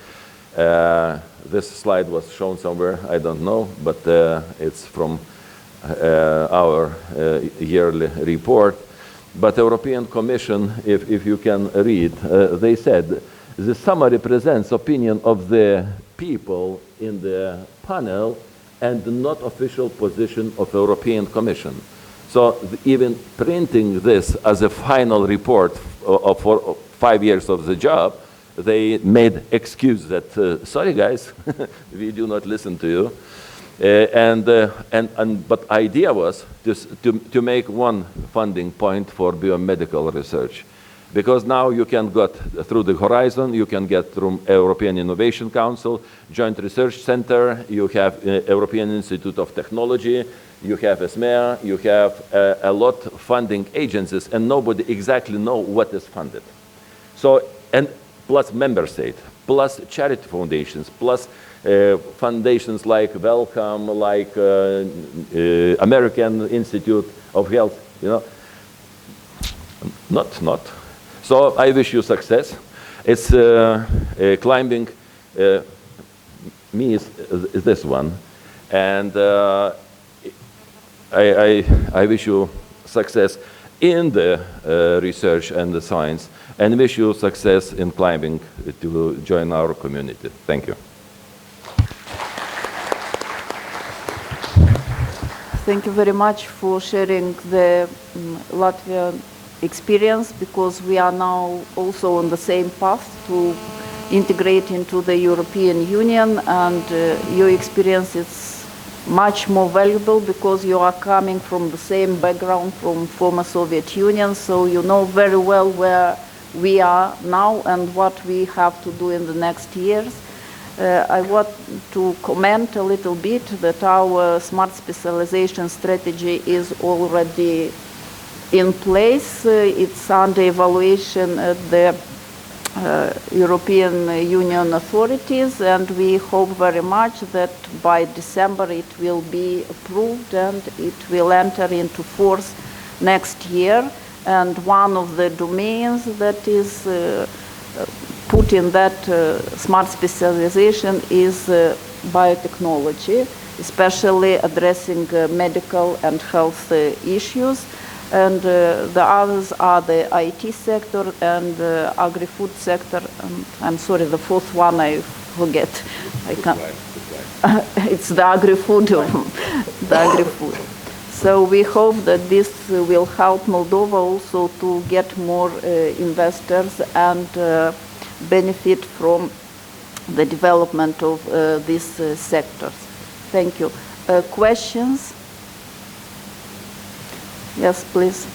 This slide was shown somewhere, I don't know, but it's from our yearly report. But European Commission, if you can read, they said, the summary presents opinion of the people in the panel and the not official position of European Commission. So even printing this as a final report for 5 years of the job, they made excuse that, sorry guys, we do not listen to you. But idea was just to make one funding point for biomedical research. Because now you can get through the Horizon, you can get through European Innovation Council, Joint Research Center, you have European Institute of Technology, you have ESMEA, you have a lot of funding agencies, and nobody exactly know what is funded. So, and plus member state, plus charity foundations, plus foundations like Wellcome, like American Institute of Health, you know. Not. So I wish you success. It's climbing, me is this one. And I wish you success in the research and the science, and wish you success in climbing to join our community. Thank you. Thank you very much for sharing the Latvian experience, because we are now also on the same path to integrate into the European Union, and your experience is much more valuable because you are coming from the same background from former Soviet Union, so you know very well where we are now and what we have to do in the next years. I want to comment a little bit that our smart specialization strategy is already in place. It's under evaluation at the European Union authorities, and we hope very much that by December it will be approved and it will enter into force next year. And one of the domains that is put in that smart specialization is biotechnology, especially addressing medical and health issues. And the others are the IT sector and agri-food sector. I'm sorry, the fourth one I forget. I can't. It's the agri-food. The agri-food. So we hope that this will help Moldova also to get more investors and benefit from the development of these sectors. Thank you. Questions? Yes, please.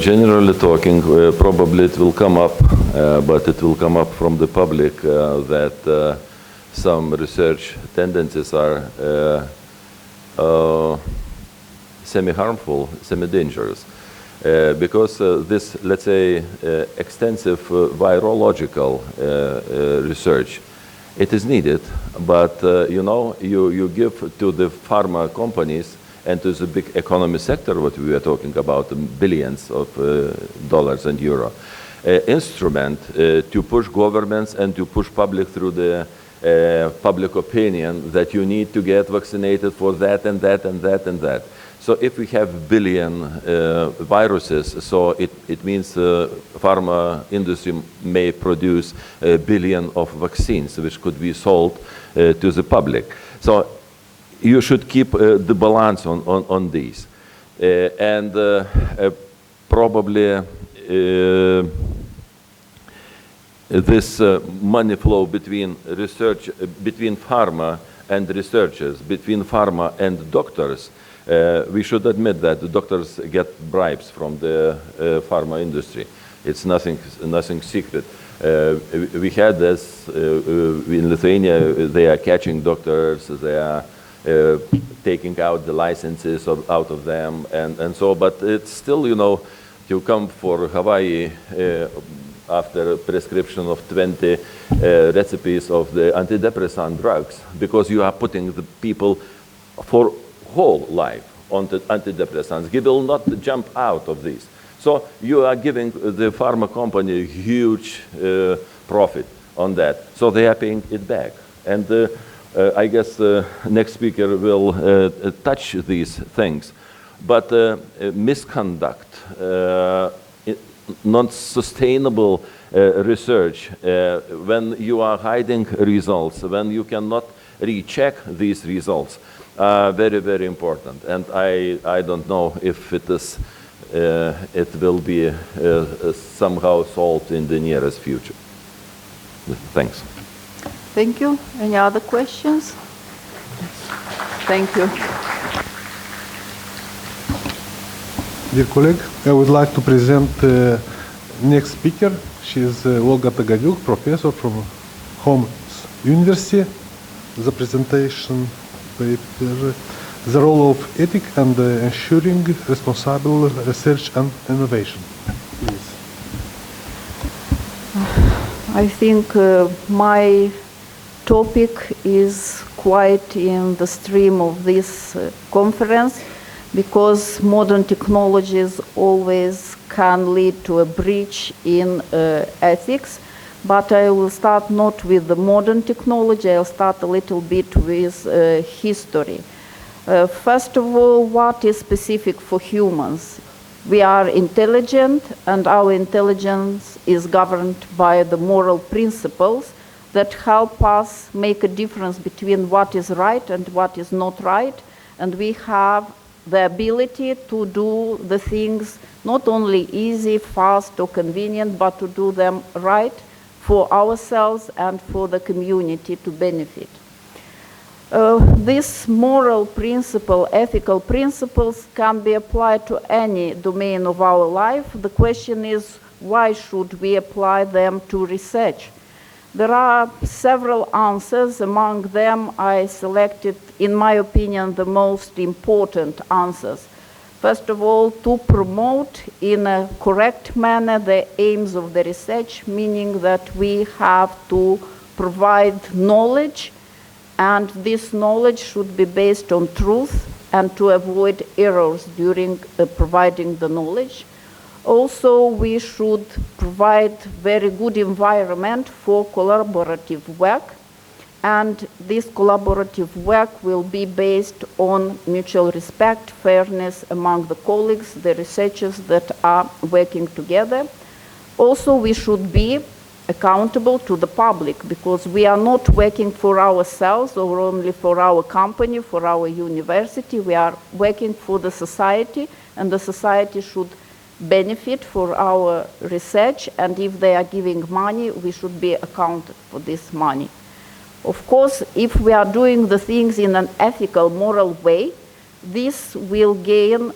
Generally talking, probably it will come up, but it will come up from the public that some research tendencies are semi-harmful, semi-dangerous. Because this, let's say, extensive virological research, it is needed, but you know, you give to the pharma companies and to the big economy sector, what we are talking about, billions of dollars and euro, instrument to push governments and to push public through the public opinion that you need to get vaccinated for that and that and that and that. So if we have billion viruses, so it means pharma industry may produce a billion of vaccines which could be sold to the public. So you should keep the balance on these. And probably this money flow between research, between pharma and researchers, between pharma and doctors, we should admit that the doctors get bribes from the pharma industry. It's nothing secret. We had this in Lithuania. They are catching doctors. They are taking out the licenses out of them, and so. But it's still, you know, you come for Hawaii after a prescription of 20 recipes of the antidepressant drugs, because you are putting the people for whole life on the antidepressants. He will not jump out of this. So you are giving the pharma company a huge profit on that. So they are paying it back. And I guess next speaker will touch these things. But misconduct, non-sustainable research, when you are hiding results, when you cannot recheck these results, are very, very important. And I don't know if it is, it will be somehow solved in the nearest future. Thanks. Thank you. Any other questions? Thank you. Dear colleague, I would like to present next speaker. She is Olga Tagadyuk, professor from Home University. The presentation paper, the role of ethics and ensuring responsible research and innovation. Please. I think my topic is quite in the stream of this conference, because modern technologies always can lead to a breach in ethics. But I will start not with the modern technology, I'll start a little bit with history. First of all, what is specific for humans? We are intelligent, and our intelligence is governed by the moral principles that help us make a difference between what is right and what is not right. And we have the ability to do the things not only easy, fast, or convenient, but to do them right for ourselves and for the community to benefit. This moral principle, ethical principles, can be applied to any domain of our life. The question is, why should we apply them to research? There are several answers. Among them, I selected, in my opinion, the most important answers. First of all, to promote in a correct manner the aims of the research, meaning that we have to provide knowledge, and this knowledge should be based on truth, and to avoid errors during providing the knowledge. Also, we should provide very good environment for collaborative work, and this collaborative work will be based on mutual respect, fairness among the colleagues, the researchers that are working together. Also, we should be accountable to the public, because we are not working for ourselves or only for our company, for our university. We are working for the society, and the society should benefit for our research, and if they are giving money, we should be accounted for this money. Of course, if we are doing the things in an ethical, moral way, this will gain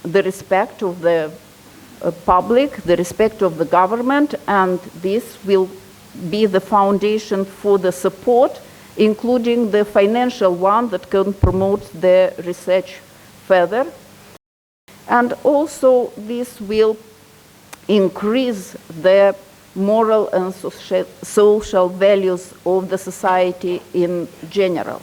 the respect of the public, the respect of the government, and this will be the foundation for the support, including the financial one that can promote the research further. And also, this will increase the moral and social values of the society in general.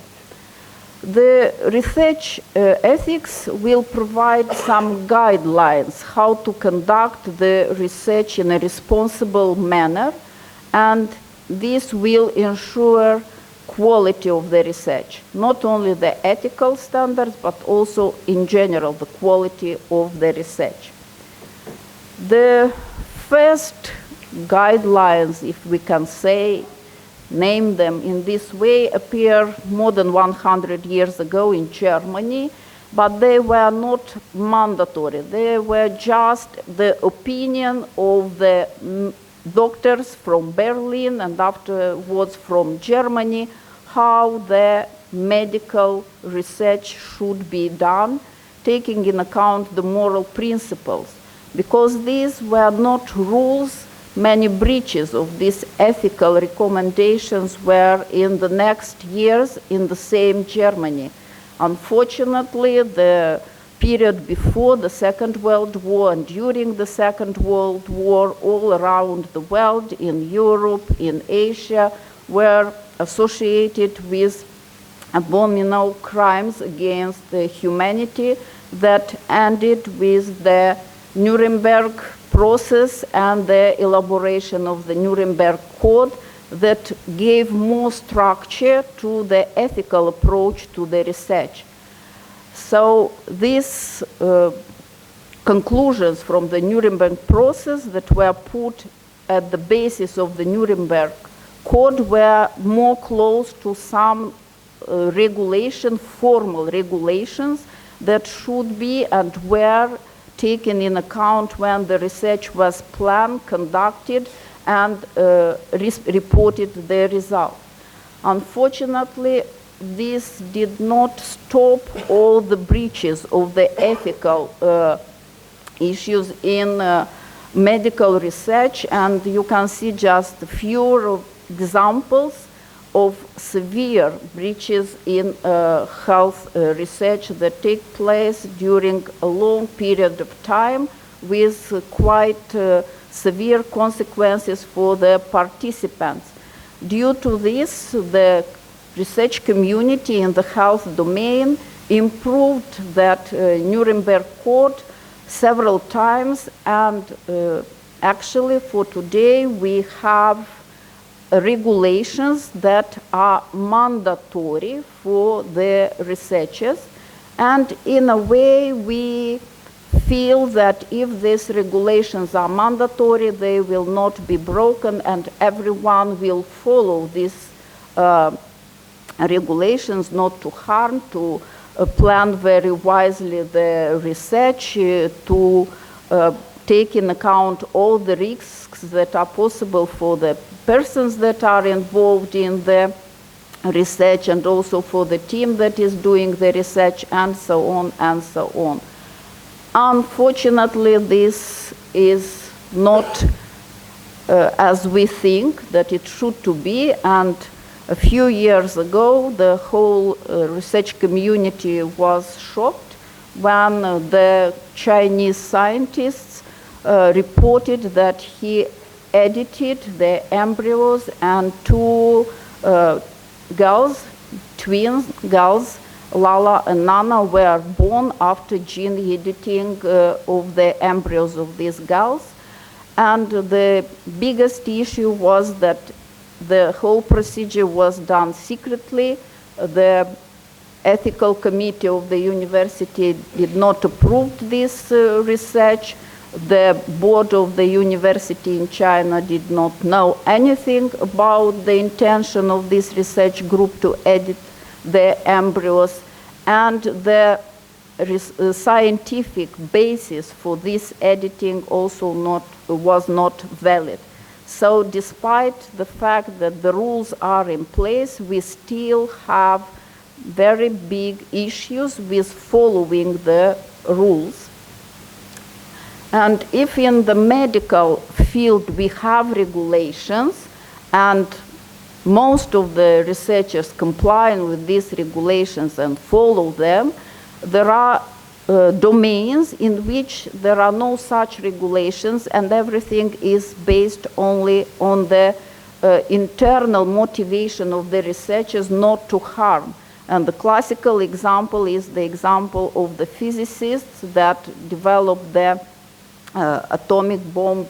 The research ethics will provide some guidelines how to conduct the research in a responsible manner, and this will ensure quality of the research, not only the ethical standards, but also in general the quality of the research. The first guidelines, if we can say, name them in this way, appear more than 100 years ago in Germany, but they were not mandatory. They were just the opinion of the doctors from Berlin and afterwards from Germany, how the medical research should be done, taking in account the moral principles. Because these were not rules, many breaches of these ethical recommendations were in the next years in the same Germany. Unfortunately, the period before the Second World War and during the Second World War all around the world, in Europe, in Asia, were associated with abominable crimes against humanity that ended with the Nuremberg process and the elaboration of the Nuremberg Code that gave more structure to the ethical approach to the research. So these conclusions from the Nuremberg process that were put at the basis of the Nuremberg Code were more close to some formal regulations that should be and were taken in account when the research was planned, conducted, and reported the result. Unfortunately, this did not stop all the breaches of the ethical issues in medical research, and you can see just a few examples of severe breaches in health research that take place during a long period of time with quite severe consequences for the participants. Due to this, the research community in the health domain improved that Nuremberg Code several times, and actually for today we have regulations that are mandatory for the researchers, and in a way we feel that if these regulations are mandatory, they will not be broken and everyone will follow these regulations, not to harm, to plan very wisely the research, to take in account all the risks that are possible for the persons that are involved in the research and also for the team that is doing the research, and so on and so on. Unfortunately, this is not as we think that it should to be, and a few years ago the whole research community was shocked when the Chinese scientists reported that he edited the embryos and two twin girls, Lala and Nana, were born after gene editing of the embryos of these girls. And the biggest issue was that the whole procedure was done secretly. The ethical committee of the university did not approve this research. The board of the university in China did not know anything about the intention of this research group to edit the embryos, and the scientific basis for this editing also was not valid. So despite the fact that the rules are in place, we still have very big issues with following the rules. And if in the medical field we have regulations and most of the researchers comply with these regulations and follow them, there are domains in which there are no such regulations and everything is based only on the internal motivation of the researchers not to harm. And the classical example is the example of the physicists that developed the atomic bomb.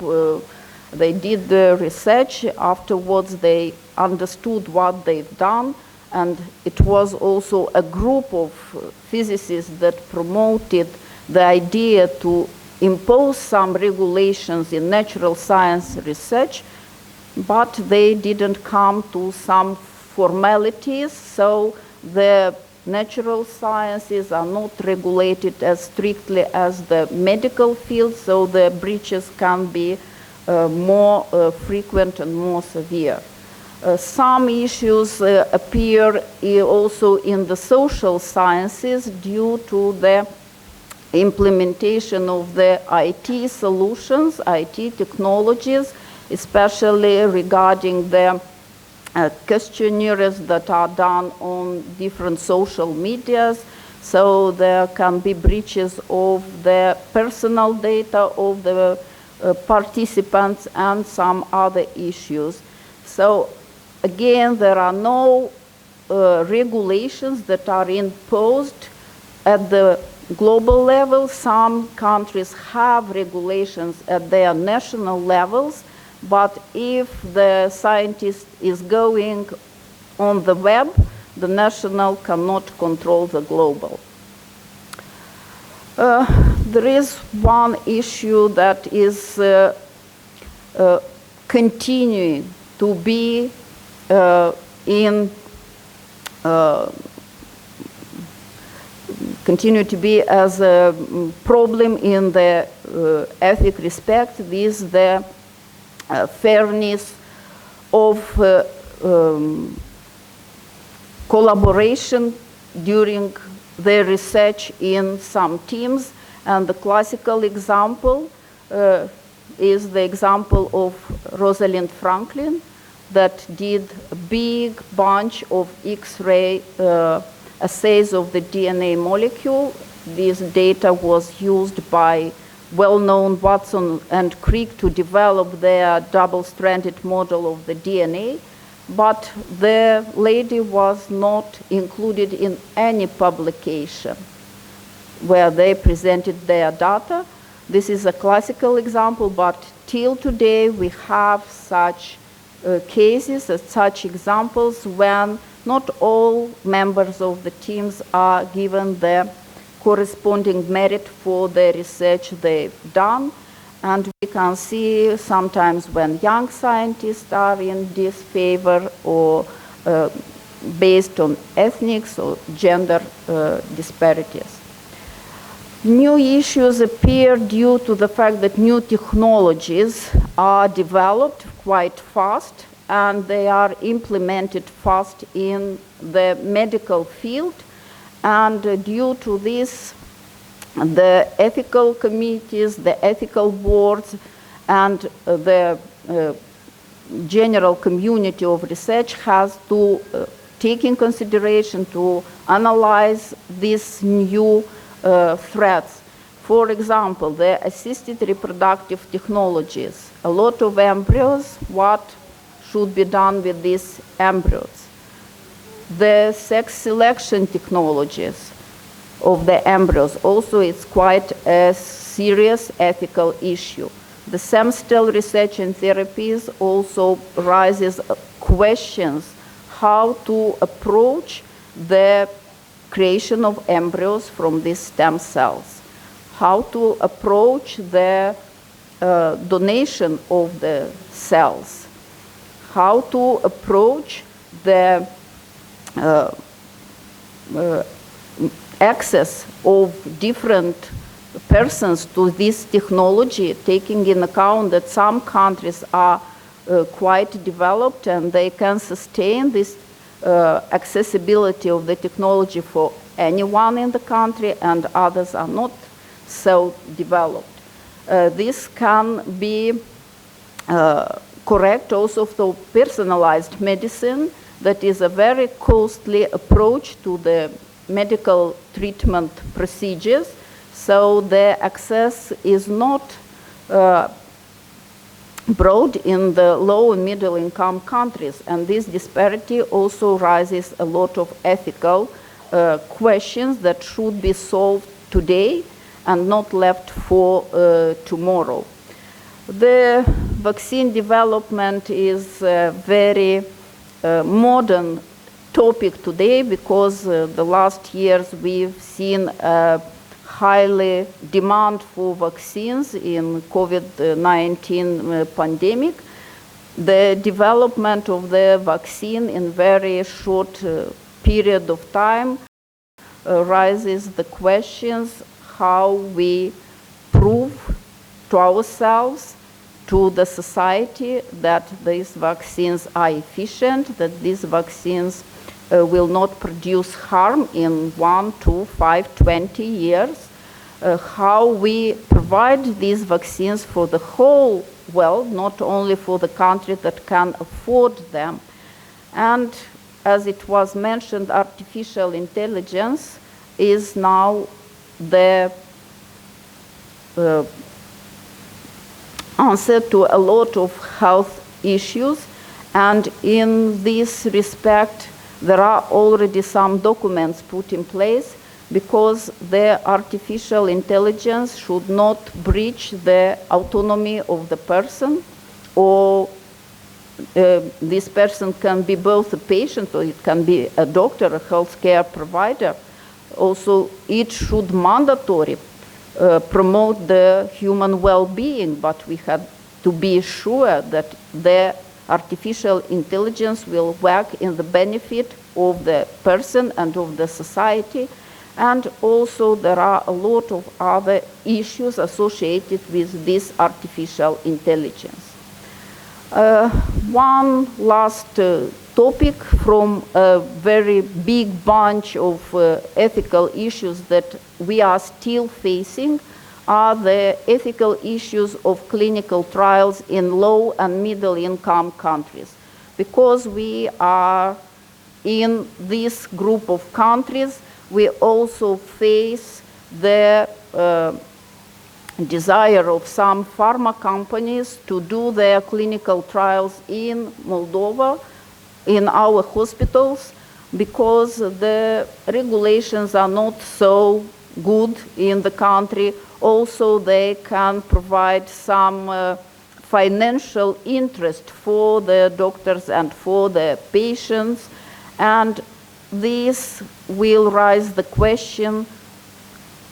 They did the research, afterwards they understood what they've done, and it was also a group of physicists that promoted the idea to impose some regulations in natural science research, but they didn't come to some formalities, so the natural sciences are not regulated as strictly as the medical field, so the breaches can be more frequent and more severe. Some issues appear also in the social sciences due to the implementation of the IT solutions, IT technologies, especially regarding the questionnaires that are done on different social medias. So there can be breaches of the personal data of the participants and some other issues. So again, there are no regulations that are imposed at the global level. Some countries have regulations at their national levels, but if the scientist is going on the web, the national cannot control the global. There is one issue that is continuing to be continue to be as a problem in the ethic respect. This is the fairness of collaboration during the research in some teams, and the classical example is the example of Rosalind Franklin that did a big bunch of X-ray assays of the DNA molecule. This data was used by well-known Watson and Crick to develop their double-stranded model of the DNA, but the lady was not included in any publication where they presented their data. This is a classical example, but till today we have such cases, such examples when not all members of the teams are given the corresponding merit for the research they've done. And we can see sometimes when young scientists are in disfavor or based on ethnics or gender disparities. New issues appear due to the fact that new technologies are developed quite fast and they are implemented fast in the medical field. And due to this, the ethical committees, the ethical boards, and the general community of research has to take in consideration to analyze these new threats. For example, the assisted reproductive technologies. A lot of embryos, what should be done with these embryos? The sex selection technologies of the embryos, also it's quite a serious ethical issue. The stem cell research and therapies also raises questions how to approach the creation of embryos from these stem cells, how to approach the donation of the cells, how to approach the access of different persons to this technology, taking in account that some countries are quite developed and they can sustain this accessibility of the technology for anyone in the country, and others are not so developed. This can be correct also for personalized medicine. That is a very costly approach to the medical treatment procedures, so the access is not broad in the low and middle income countries, and this disparity also raises a lot of ethical questions that should be solved today and not left for tomorrow. The vaccine development is a very modern topic today because the last years we've seen a highly demand for vaccines in COVID-19 pandemic. The development of the vaccine in very short period of time raises the questions how we prove to ourselves, to the society, that these vaccines are efficient, that these vaccines will not produce harm in 1, 2, 5, 20 years, how we provide these vaccines for the whole world, not only for the country that can afford them. And as it was mentioned, artificial intelligence is now the answer to a lot of health issues, and in this respect there are already some documents put in place, because the artificial intelligence should not breach the autonomy of the person, or this person can be both a patient or it can be a doctor, a healthcare provider. Also, it should mandatorily promote the human well-being, but we have to be sure that the artificial intelligence will work in the benefit of the person and of the society. And also there are a lot of other issues associated with this artificial intelligence. One last topic from a very big bunch of ethical issues that we are still facing are the ethical issues of clinical trials in low and middle income countries. Because we are in this group of countries, we also face the desire of some pharma companies to do their clinical trials in Moldova, in our hospitals, because the regulations are not so good in the country. Also, they can provide some financial interest for the doctors and for the patients, and this will raise the question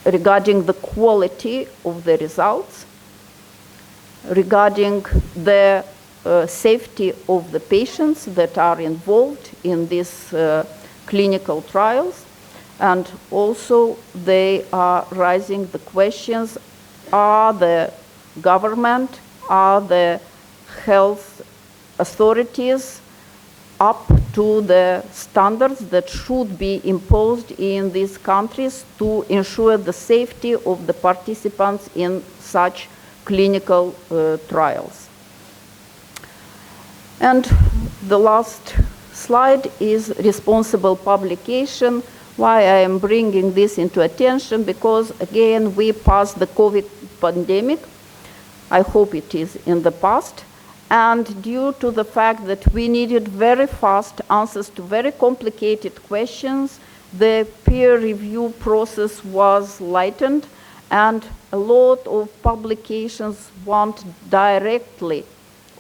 regarding the quality of the results, regarding the safety of the patients that are involved in these clinical trials, and also they are raising the questions, are the government, are the health authorities up to the standards that should be imposed in these countries to ensure the safety of the participants in such clinical trials. And the last slide is responsible publication. Why I am bringing this into attention? Because again, we passed the COVID pandemic. I hope it is in the past. And due to the fact that we needed very fast answers to very complicated questions, the peer review process was lightened, and a lot of publications went directly,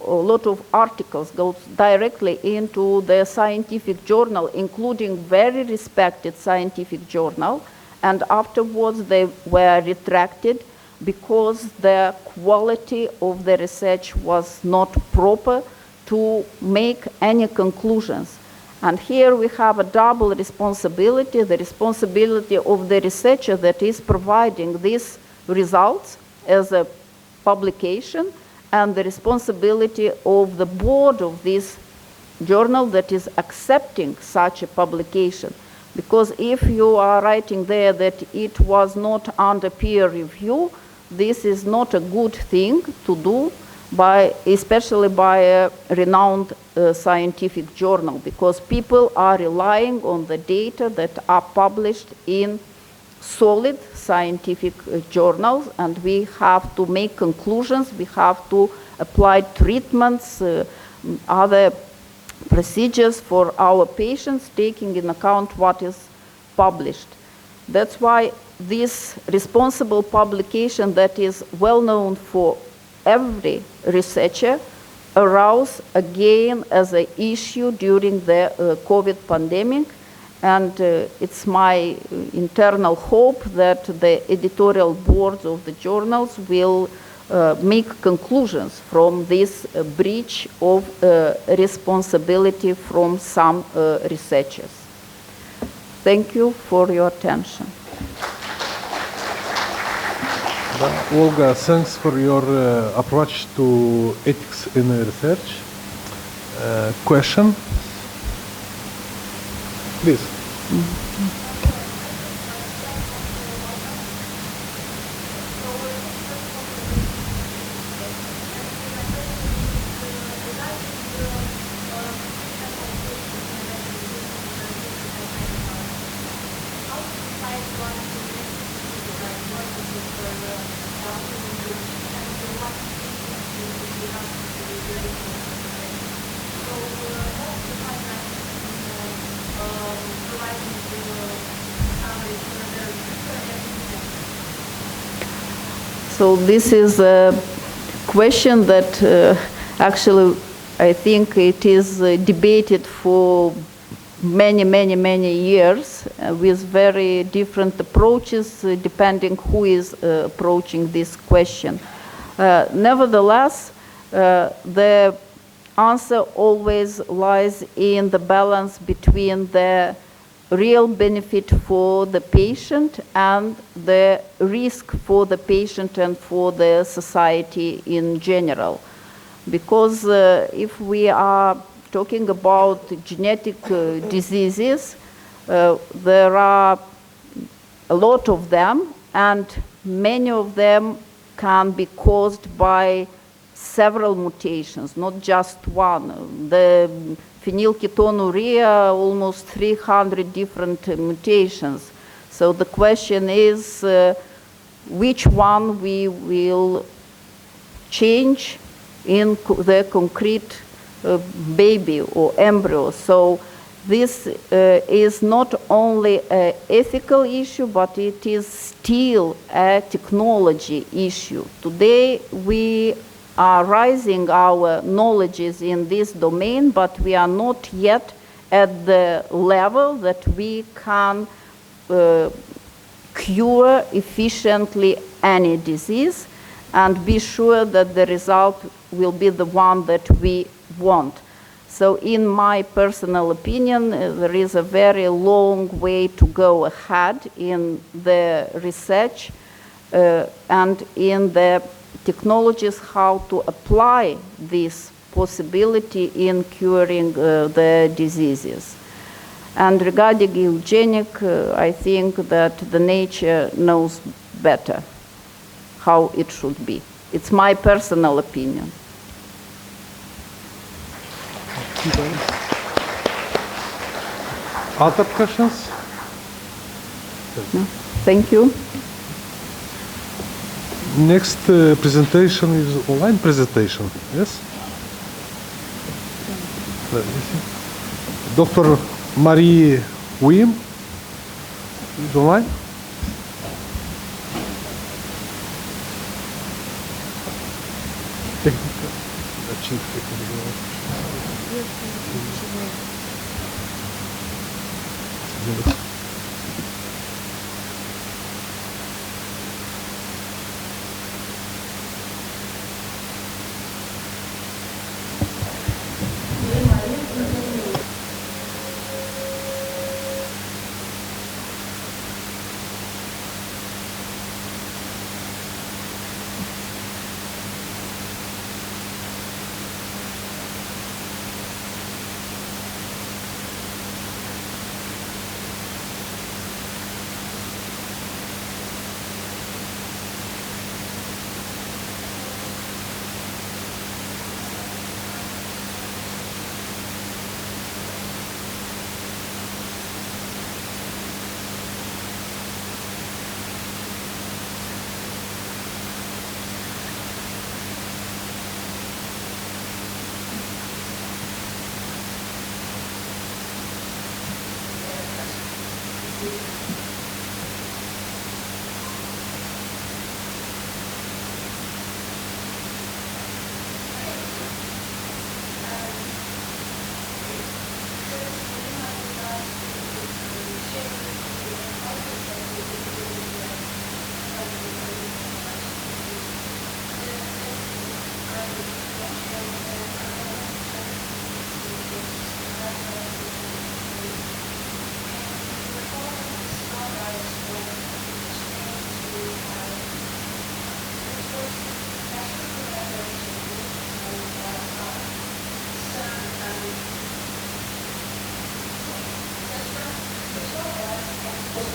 a lot of articles go directly into the scientific journal, including very respected scientific journal, and afterwards they were retracted because the quality of the research was not proper to make any conclusions. And here we have a double responsibility, the responsibility of the researcher that is providing these results as a publication, and the responsibility of the board of this journal that is accepting such a publication. Because if you are writing there that it was not under peer review, this is not a good thing to do, especially by a renowned scientific journal, because people are relying on the data that are published in solid scientific journals, and we have to make conclusions, we have to apply treatments, other procedures for our patients, taking in account what is published. That's why this responsible publication that is well known for every researcher arose again as an issue during the COVID pandemic. And it's my internal hope that the editorial boards of the journals will make conclusions from this breach of responsibility from some researchers. Thank you for your attention. Olga, thanks for your approach to ethics in research. Question? Please. So this is a question that actually I think it is debated for many years with very different approaches depending who is approaching this question. Nevertheless, the answer always lies in the balance between the real benefit for the patient and the risk for the patient and for the society in general. Because if we are talking about genetic diseases, there are a lot of them, and many of them can be caused by several mutations, not just one. The phenylketonuria, almost 300 different mutations. So the question is which one we will change in the concrete baby or embryo. So this is not only an ethical issue, but it is still a technology issue. Today we are raising our knowledges in this domain, but we are not yet at the level that we can cure efficiently any disease and be sure that the result will be the one that we want. So in my personal opinion, there is a very long way to go ahead in the research and in the technologies how to apply this possibility in curing the diseases. And regarding eugenic, I think that the nature knows better how it should be. It's my personal opinion. Other questions? No? Thank you. Next presentation is online presentation, yes? Let me see. Dr. Marie Wim is online.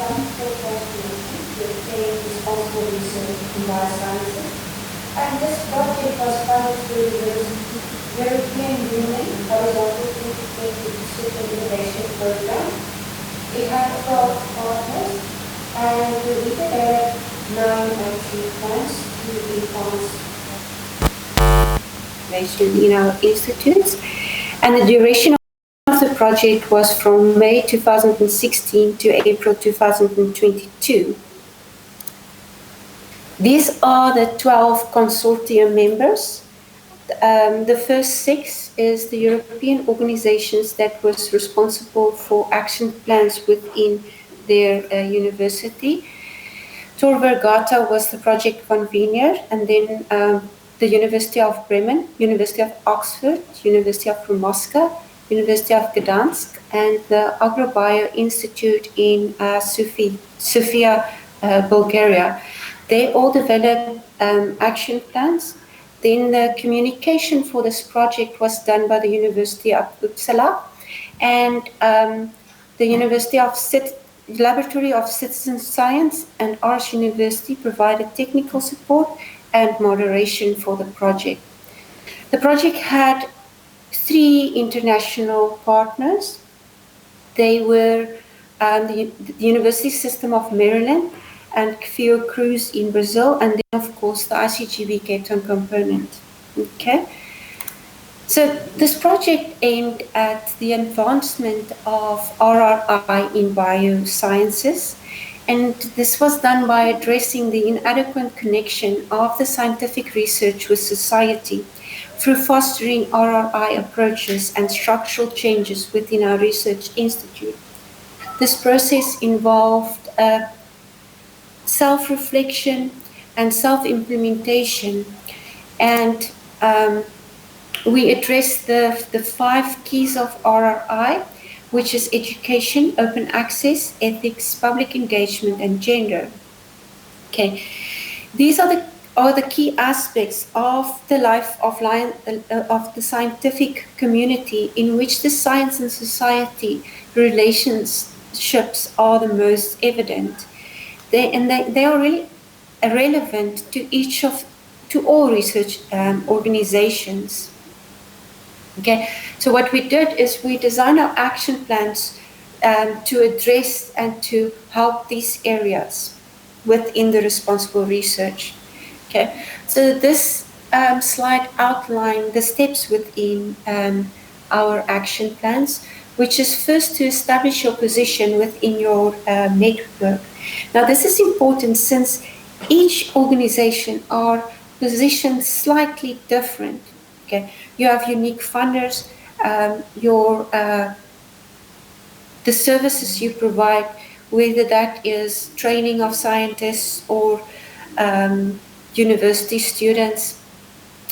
practical transformation to obtain responsible research in biosciences. And this project was funded through the European Union Horizontal 2020 Research and Innovation Program. It had 12 partners, and we developed 9 action plans to enhance innovation in our institutes. And the duration of the project was from May 2016 to April 2022. These are the 12 consortium members. The first 6 is the European organizations that was responsible for action plans within their university. Tor Vergata was the project convener, and then the University of Bremen, University of Oxford, University of Moscow, University of Gdansk, and the AgroBio Institute in Sofia, Bulgaria. They all developed action plans. Then the communication for this project was done by the University of Uppsala, and the University of Laboratory of Citizen Science and Ars University provided technical support and moderation for the project. The project had 3 international partners. They were the University System of Maryland and Fiocruz in Brazil, and then of course the ICGEB Cape Town component. Okay. So this project aimed at the advancement of RRI in biosciences, and this was done by addressing the inadequate connection of the scientific research with society through fostering RRI approaches and structural changes within our research institute. This process involved self-reflection and self-implementation, and we addressed the 5 keys of RRI, which is education, open access, ethics, public engagement, and gender. Okay, these are the key aspects of the life of the scientific community in which the science and society relationships are the most evident. They are really relevant to all research organizations. Okay, so what we did is we designed our action plans to address and to help these areas within the responsible research. Okay, so this slide outlines the steps within our action plans, which is first to establish your position within your network. Now, this is important since each organization are positioned slightly different. Okay, you have unique funders, the services you provide, whether that is training of scientists or university students,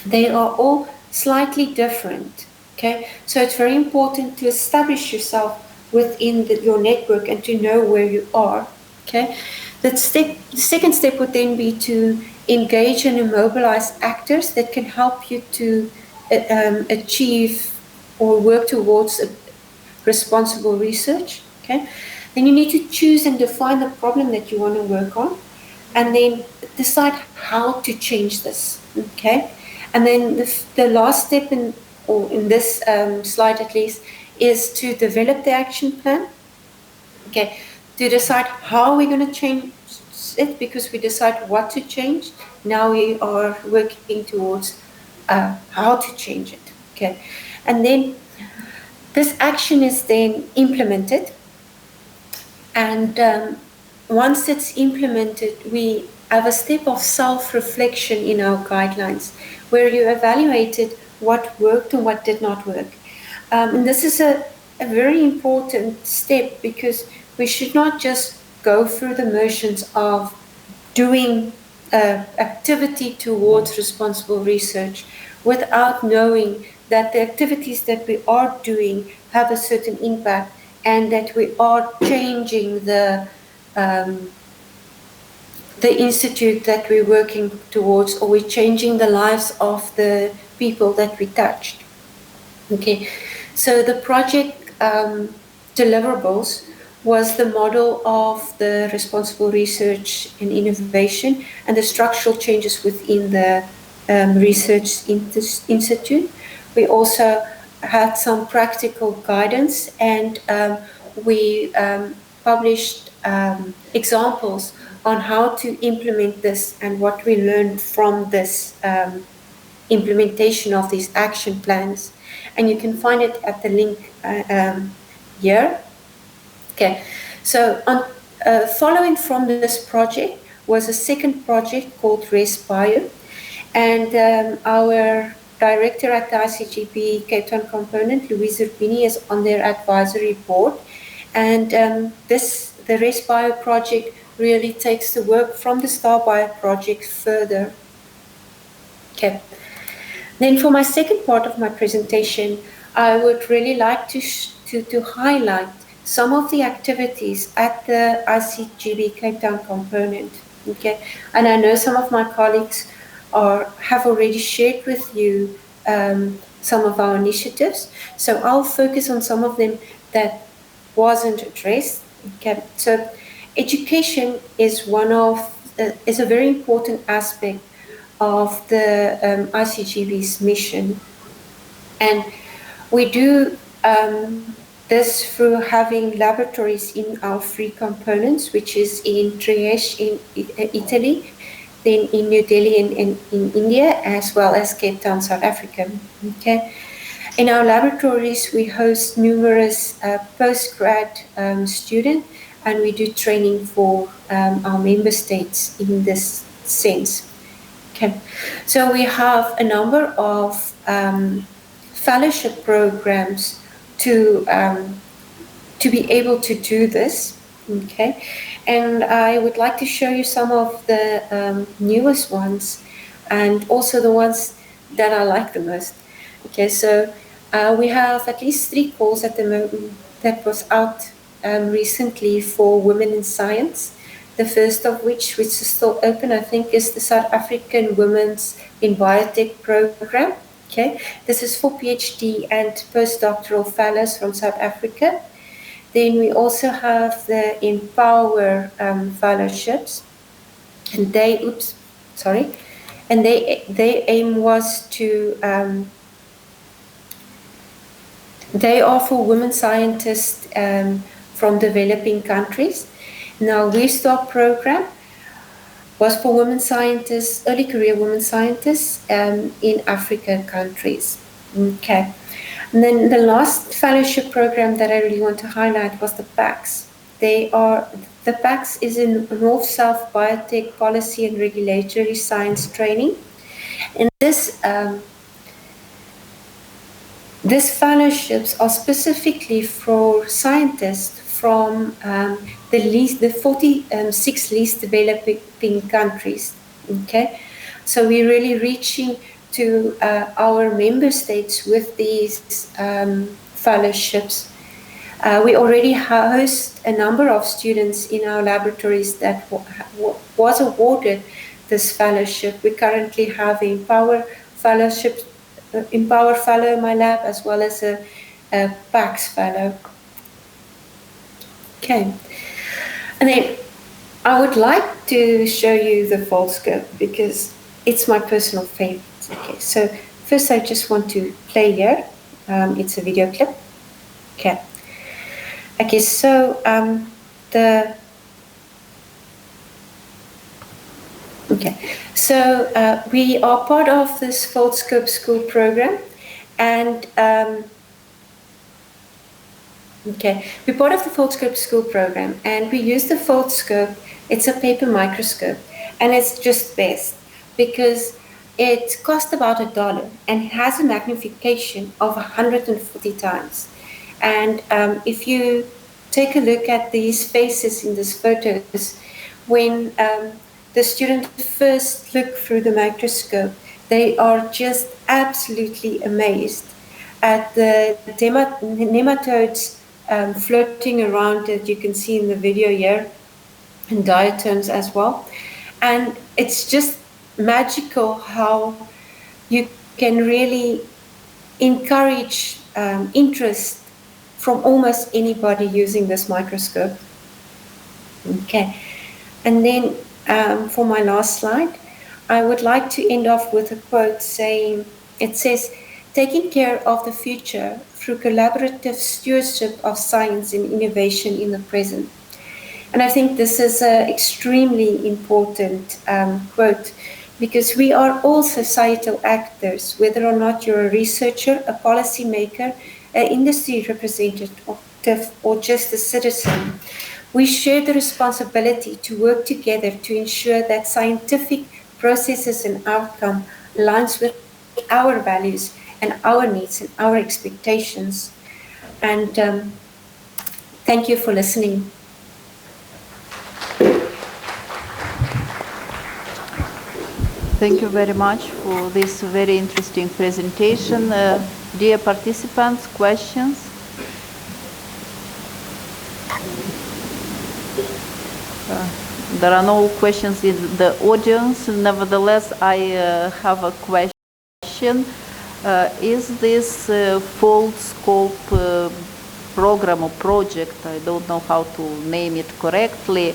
they are all slightly different. Okay, so it's very important to establish yourself within your network and to know where you are. Okay, the second step would then be to engage and immobilize actors that can help you to achieve or work towards a responsible research. Okay, then you need to choose and define the problem that you want to work on, and then decide how to change this. Okay, and then the last step in this slide at least is to develop the action plan. Okay, to decide how we're going to change it, because we decide what to change. Now we are working towards how to change it. Okay, and then this action is then implemented, and once it's implemented, we have a step of self-reflection in our guidelines, where you evaluated what worked and what did not work. And this is a very important step, because we should not just go through the motions of doing activity towards responsible research without knowing that the activities that we are doing have a certain impact, and that we are changing the institute that we're working towards, or we're changing the lives of the people that we touched. Okay, so the project deliverables was the model of the responsible research and innovation and the structural changes within the research institute. We also had some practical guidance, and we published examples on how to implement this and what we learned from this implementation of these action plans. And you can find it at the link here. Okay, so following from this project was a second project called ResBio, and our director at the ICGEB Cape Town component, Louise Urbini, is on their advisory board. And the ResBio project really takes the work from the StarBio project further. Okay. Then for my second part of my presentation, I would really like to highlight some of the activities at the ICGEB Cape Town component. Okay, and I know some of my colleagues have already shared with you some of our initiatives, so I'll focus on some of them that wasn't addressed. Okay, so education is is a very important aspect of the ICGEB's mission, and we do this through having laboratories in our 3 components, which is in Trieste in Italy, then in New Delhi in India, as well as Cape Town, South Africa. Okay. In our laboratories, we host numerous postgrad students, and we do training for our member states in this sense. Okay. So we have a number of fellowship programs to be able to do this. Okay, and I would like to show you some of the newest ones, and also the ones that I like the most. Okay, so we have at least 3 calls at the moment that was out recently for women in science. The first of which is still open, I think, is the South African Women's in Biotech program. Okay, this is for PhD and postdoctoral fellows from South Africa. Then we also have the Empower fellowships, and their aim was to they are for women scientists from developing countries. Now, WeStart program was for women scientists, early career women scientists in African countries. Okay. And then the last fellowship program that I really want to highlight was the PACS. The PACS is in North-South Biotech Policy and Regulatory Science Training. And these fellowships are specifically for scientists from the 46 least developing countries. Okay, so we're really reaching to our member states with these fellowships. We already host a number of students in our laboratories that was awarded this fellowship. We currently have an Empower Fellow in my lab, as well as a PACS Fellow. Okay, and then I would like to show you the Foldscope because it's my personal favorite. Okay, so first I just want to play here. It's a video clip. Okay. Okay, so we are part of this Foldscope school program, and we're part of the Foldscope school program, and we use the Foldscope. It's a paper microscope, and it's just best because it costs about $1 and it has a magnification of 140 times. And if you take a look at these faces in these photos, when the students first look through the microscope, they are just absolutely amazed at the nematodes floating around that you can see in the video here, and diatoms as well. And it's just magical how you can really encourage interest from almost anybody using this microscope. Okay, and then for my last slide, I would like to end off with a quote saying, it says, "Taking care of the future through collaborative stewardship of science and innovation in the present." And I think this is an extremely important quote, because we are all societal actors, whether or not you're a researcher, a policymaker, an industry representative, or just a citizen. We share the responsibility to work together to ensure that scientific processes and outcome aligns with our values and our needs and our expectations. And thank you for listening. Thank you very much for this very interesting presentation. Dear participants, questions? There are no questions in the audience. Nevertheless, I have a question. Is this full scope program or project, I don't know how to name it correctly,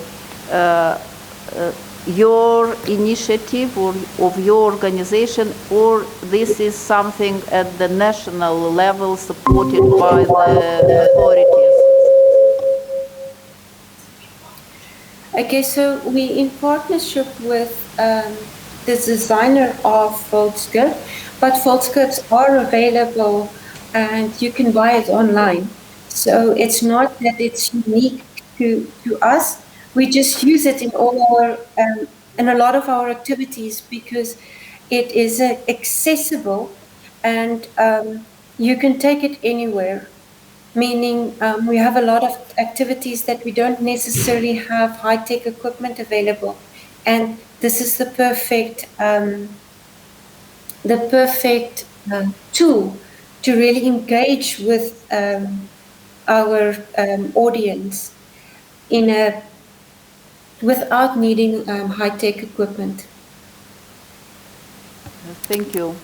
your initiative or of your organization, or this is something at the national level supported by the authorities? Okay, so we in partnership with the designer of Volkscope, but Volkscopes are available and you can buy it online. So it's not that it's unique to us. We just use it in all our in a lot of our activities because it is accessible and you can take it anywhere. Meaning we have a lot of activities that we don't necessarily have high-tech equipment available, and this is the perfect tool to really engage with our audience without needing high-tech equipment. Thank you.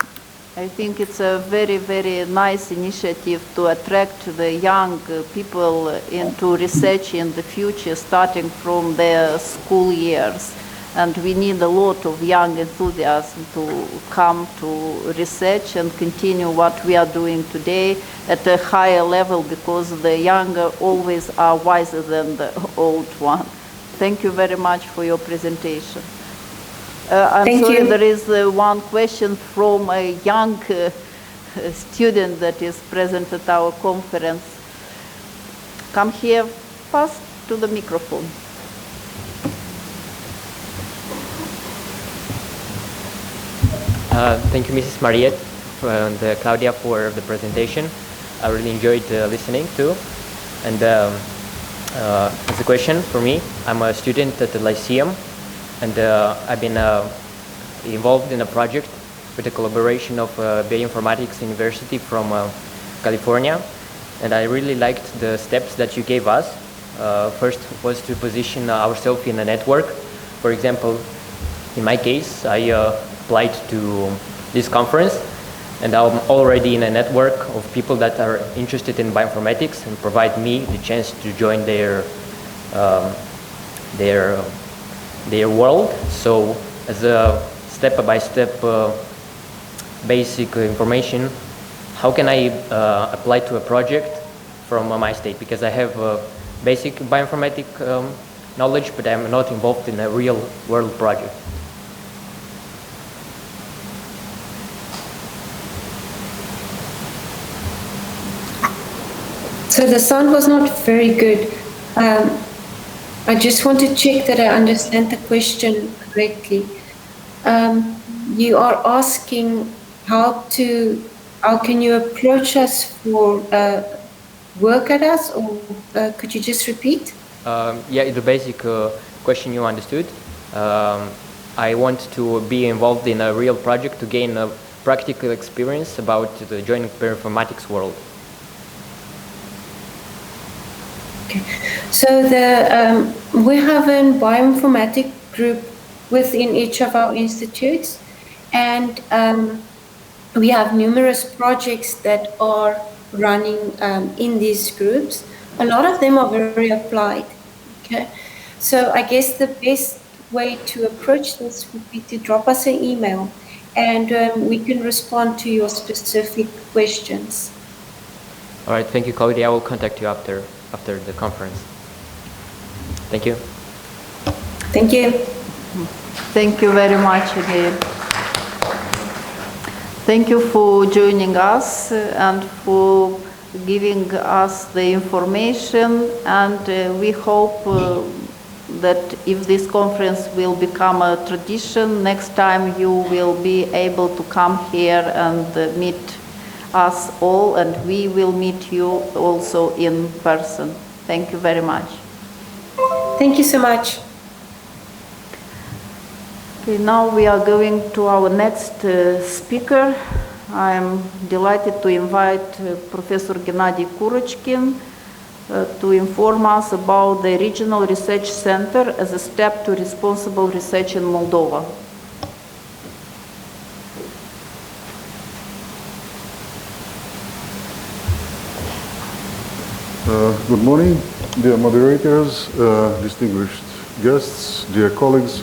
I think it's a very, very nice initiative to attract the young people into research in the future, starting from their school years. And we need a lot of young enthusiasm to come to research and continue what we are doing today at a higher level, because the younger always are wiser than the old one. Thank you very much for your presentation. I'm sorry, there is one question from a young student that is present at our conference. Come here, pass to the microphone. Thank you, Mrs. Mariette and Claudia, for the presentation. I really enjoyed listening to. And as a question for me, I'm a student at the Lyceum, and I've been involved in a project with the collaboration of Bioinformatics University from California, and I really liked the steps that you gave us. First was to position ourselves in a network. For example, in my case, I applied to this conference, and I'm already in a network of people that are interested in bioinformatics and provide me the chance to join their world. So as a step-by-step basic information, how can I apply to a project from my state? Because I have basic bioinformatic knowledge, but I'm not involved in a real world project. So the sound was not very good. I just want to check that I understand the question correctly. You are asking how can you approach us for work at us, or could you just repeat? Yeah, the basic question you understood. I want to be involved in a real project to gain a practical experience about the joining bioinformatics world. Okay. So we have a bioinformatics group within each of our institutes, and we have numerous projects that are running in these groups. A lot of them are very applied. Okay, so I guess the best way to approach this would be to drop us an email, and we can respond to your specific questions. All right, thank you, Claudia. I will contact you after the conference. Thank you. Thank you. Thank you very much again. Thank you for joining us and for giving us the information, and we hope that if this conference will become a tradition, next time you will be able to come here and meet us all, and we will meet you also in person. Thank you very much. Thank you so much. Okay, now we are going to our next speaker. I am delighted to invite Professor Gennady Kurochkin to inform us about the Regional Research Center as a step to responsible research in Moldova. Good morning, dear moderators, distinguished guests, dear colleagues.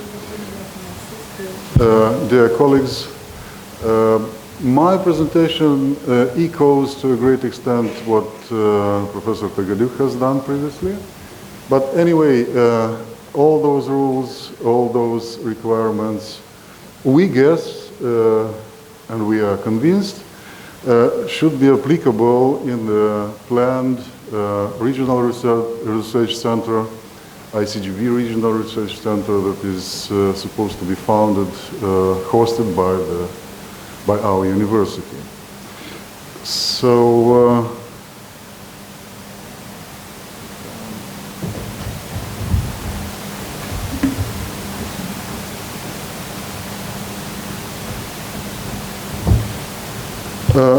My presentation echoes to a great extent what Professor Tăgădiuc has done previously. But anyway, all those rules, all those requirements, we guess, and we are convinced, should be applicable in the planned Regional Research Center, ICGEB Regional Research Center, that is supposed to be founded, hosted by our university. So,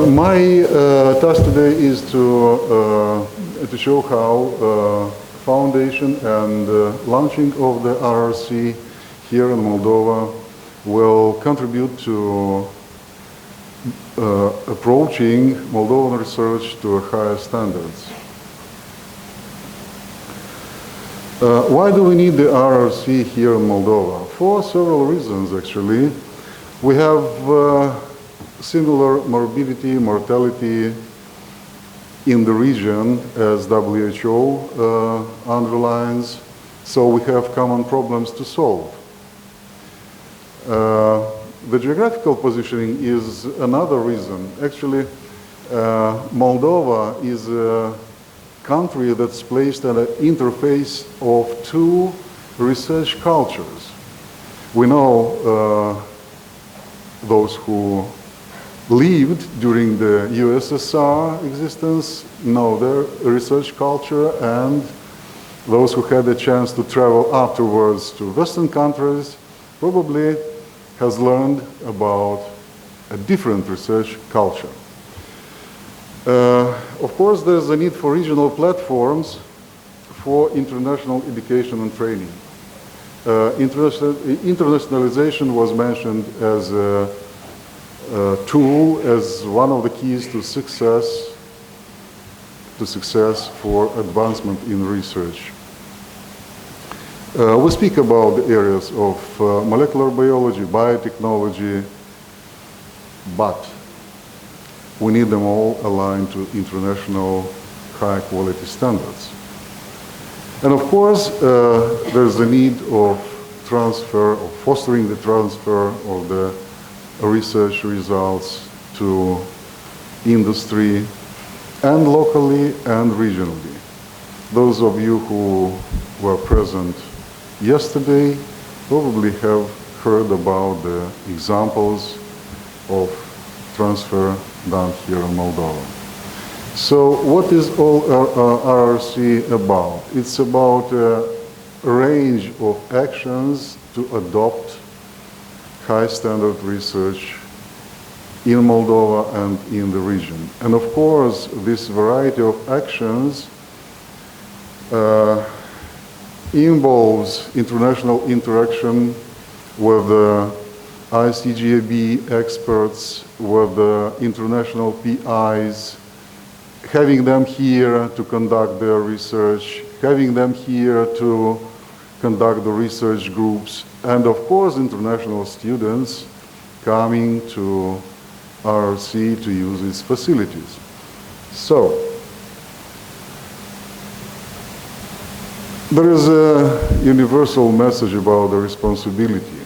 my task today is to show how foundation and launching of the RRC here in Moldova will contribute to approaching Moldovan research to higher standards. Why do we need the RRC here in Moldova? For several reasons, actually. We have similar morbidity, mortality in the region as WHO underlines, so we have common problems to solve. The geographical positioning is another reason. Actually, Moldova is a country that's placed at an interface of two research cultures. We know those who lived during the USSR existence know their research culture, and those who had the chance to travel afterwards to Western countries probably has learned about a different research culture. Of course, there's a need for regional platforms for international education and training. Internationalization was mentioned as a tool, as one of the keys to success for advancement in research. We speak about the areas of molecular biology, biotechnology, but we need them all aligned to international high quality standards. And of course, there's the need of transfer, of fostering the transfer of the research results to industry, and locally and regionally. Those of you who were present yesterday probably have heard about the examples of transfer done here in Moldova. So what is all RRC about? It's about a range of actions to adopt high standard research in Moldova and in the region. And of course, this variety of actions involves international interaction with the ICGEB experts, with the international PIs, having them here to conduct their research, having them here to conduct the research groups, and of course international students coming to RRC to use its facilities. So, there is a universal message about the responsibility.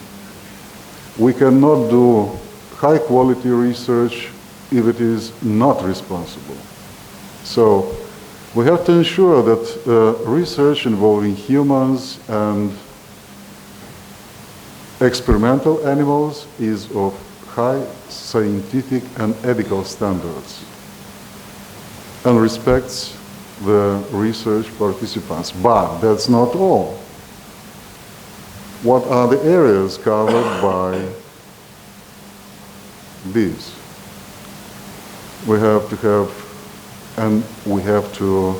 We cannot do high quality research if it is not responsible. So we have to ensure that research involving humans and experimental animals is of high scientific and ethical standards and respects the research participants. But that's not all. What are the areas covered by these? We have to have, and we have to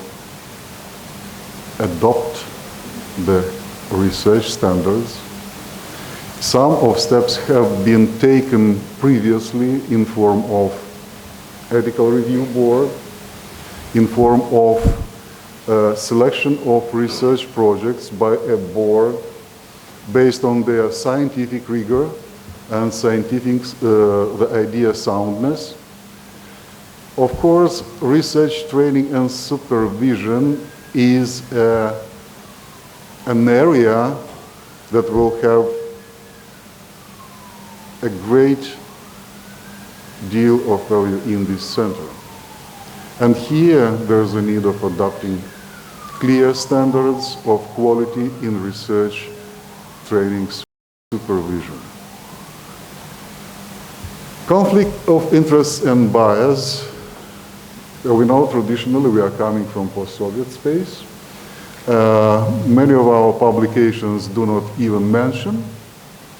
adopt the research standards. Some of steps have been taken previously in form of ethical review board, in form of selection of research projects by a board based on their scientific rigor and scientific, the idea soundness. Of course, research training and supervision is an area that will have a great deal of value in this center. And here there's a need of adopting clear standards of quality in research training supervision. Conflict of interest and bias. We know traditionally we are coming from post-Soviet space. Many of our publications do not even mention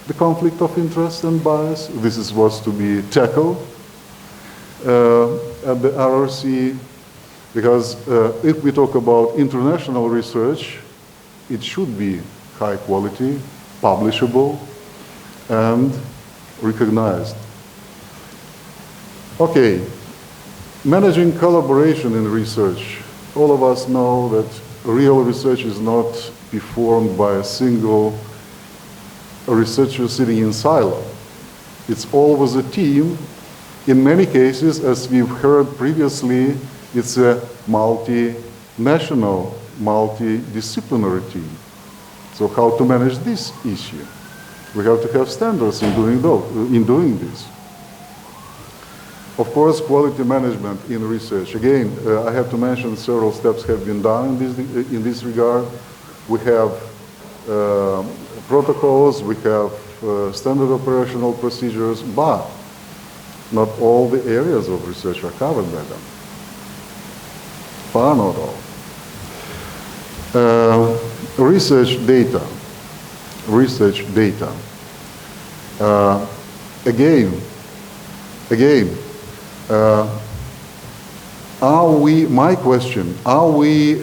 the conflict of interest and bias. This is what's to be tackled at the RRC, because if we talk about international research, it should be high quality, publishable, and recognized. Okay, managing collaboration in research. All of us know that real research is not performed by a single researcher sitting in silo. It's always a team. In many cases, as we've heard previously, it's a multinational, multidisciplinary team. So how to manage this issue? We have to have standards in doing this. Of course, quality management in research. Again, I have to mention several steps have been done in this regard. We have protocols, we have standard operational procedures, but not all the areas of research are covered by them. Far not all. Research data. Again, my question, are we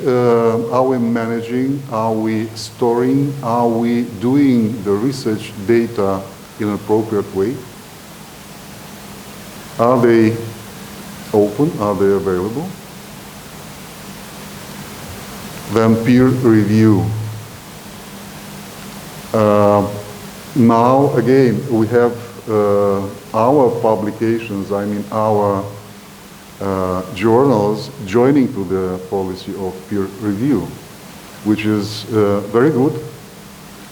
managing, are we storing, are we doing the research data in an appropriate way? Are they open? Are they available? Then peer review. Now, again, we have our publications, I mean our journals joining to the policy of peer review, which is very good,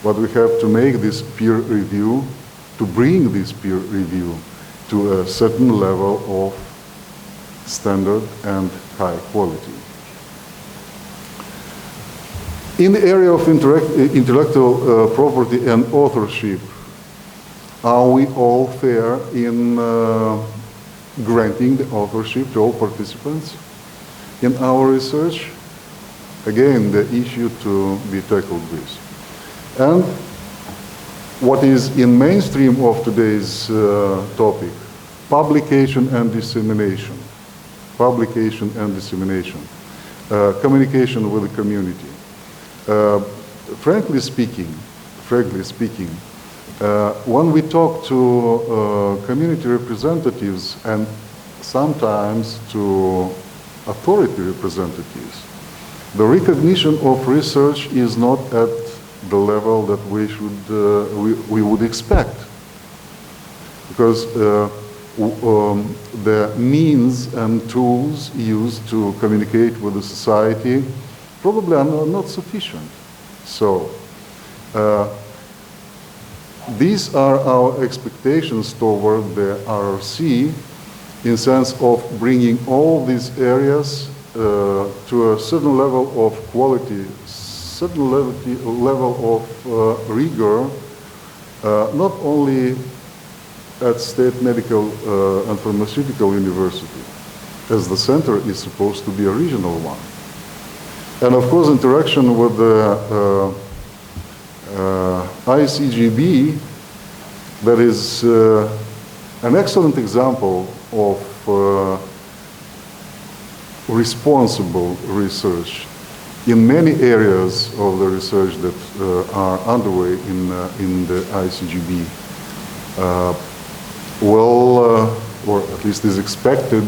but we have to make this peer review, to bring this peer review to a certain level of standard and high quality. In the area of intellectual property and authorship, are we all fair in granting the authorship to all participants in our research? Again, the issue to be tackled with. And what is in mainstream of today's topic, publication and dissemination. Publication and dissemination. Communication with the community. Frankly speaking, when we talk to community representatives and sometimes to authority representatives. The recognition of research is not at the level that we would expect, because the means and tools used to communicate with the society probably are not sufficient. So these are our expectations toward the RRC in sense of bringing all these areas to a certain level of quality, certain level of rigor, not only at State Medical and Pharmaceutical University, as the center is supposed to be a regional one. And of course, interaction with the ICGEB, that is an excellent example of responsible research in many areas of the research that are underway in the ICGEB. Or at least is expected,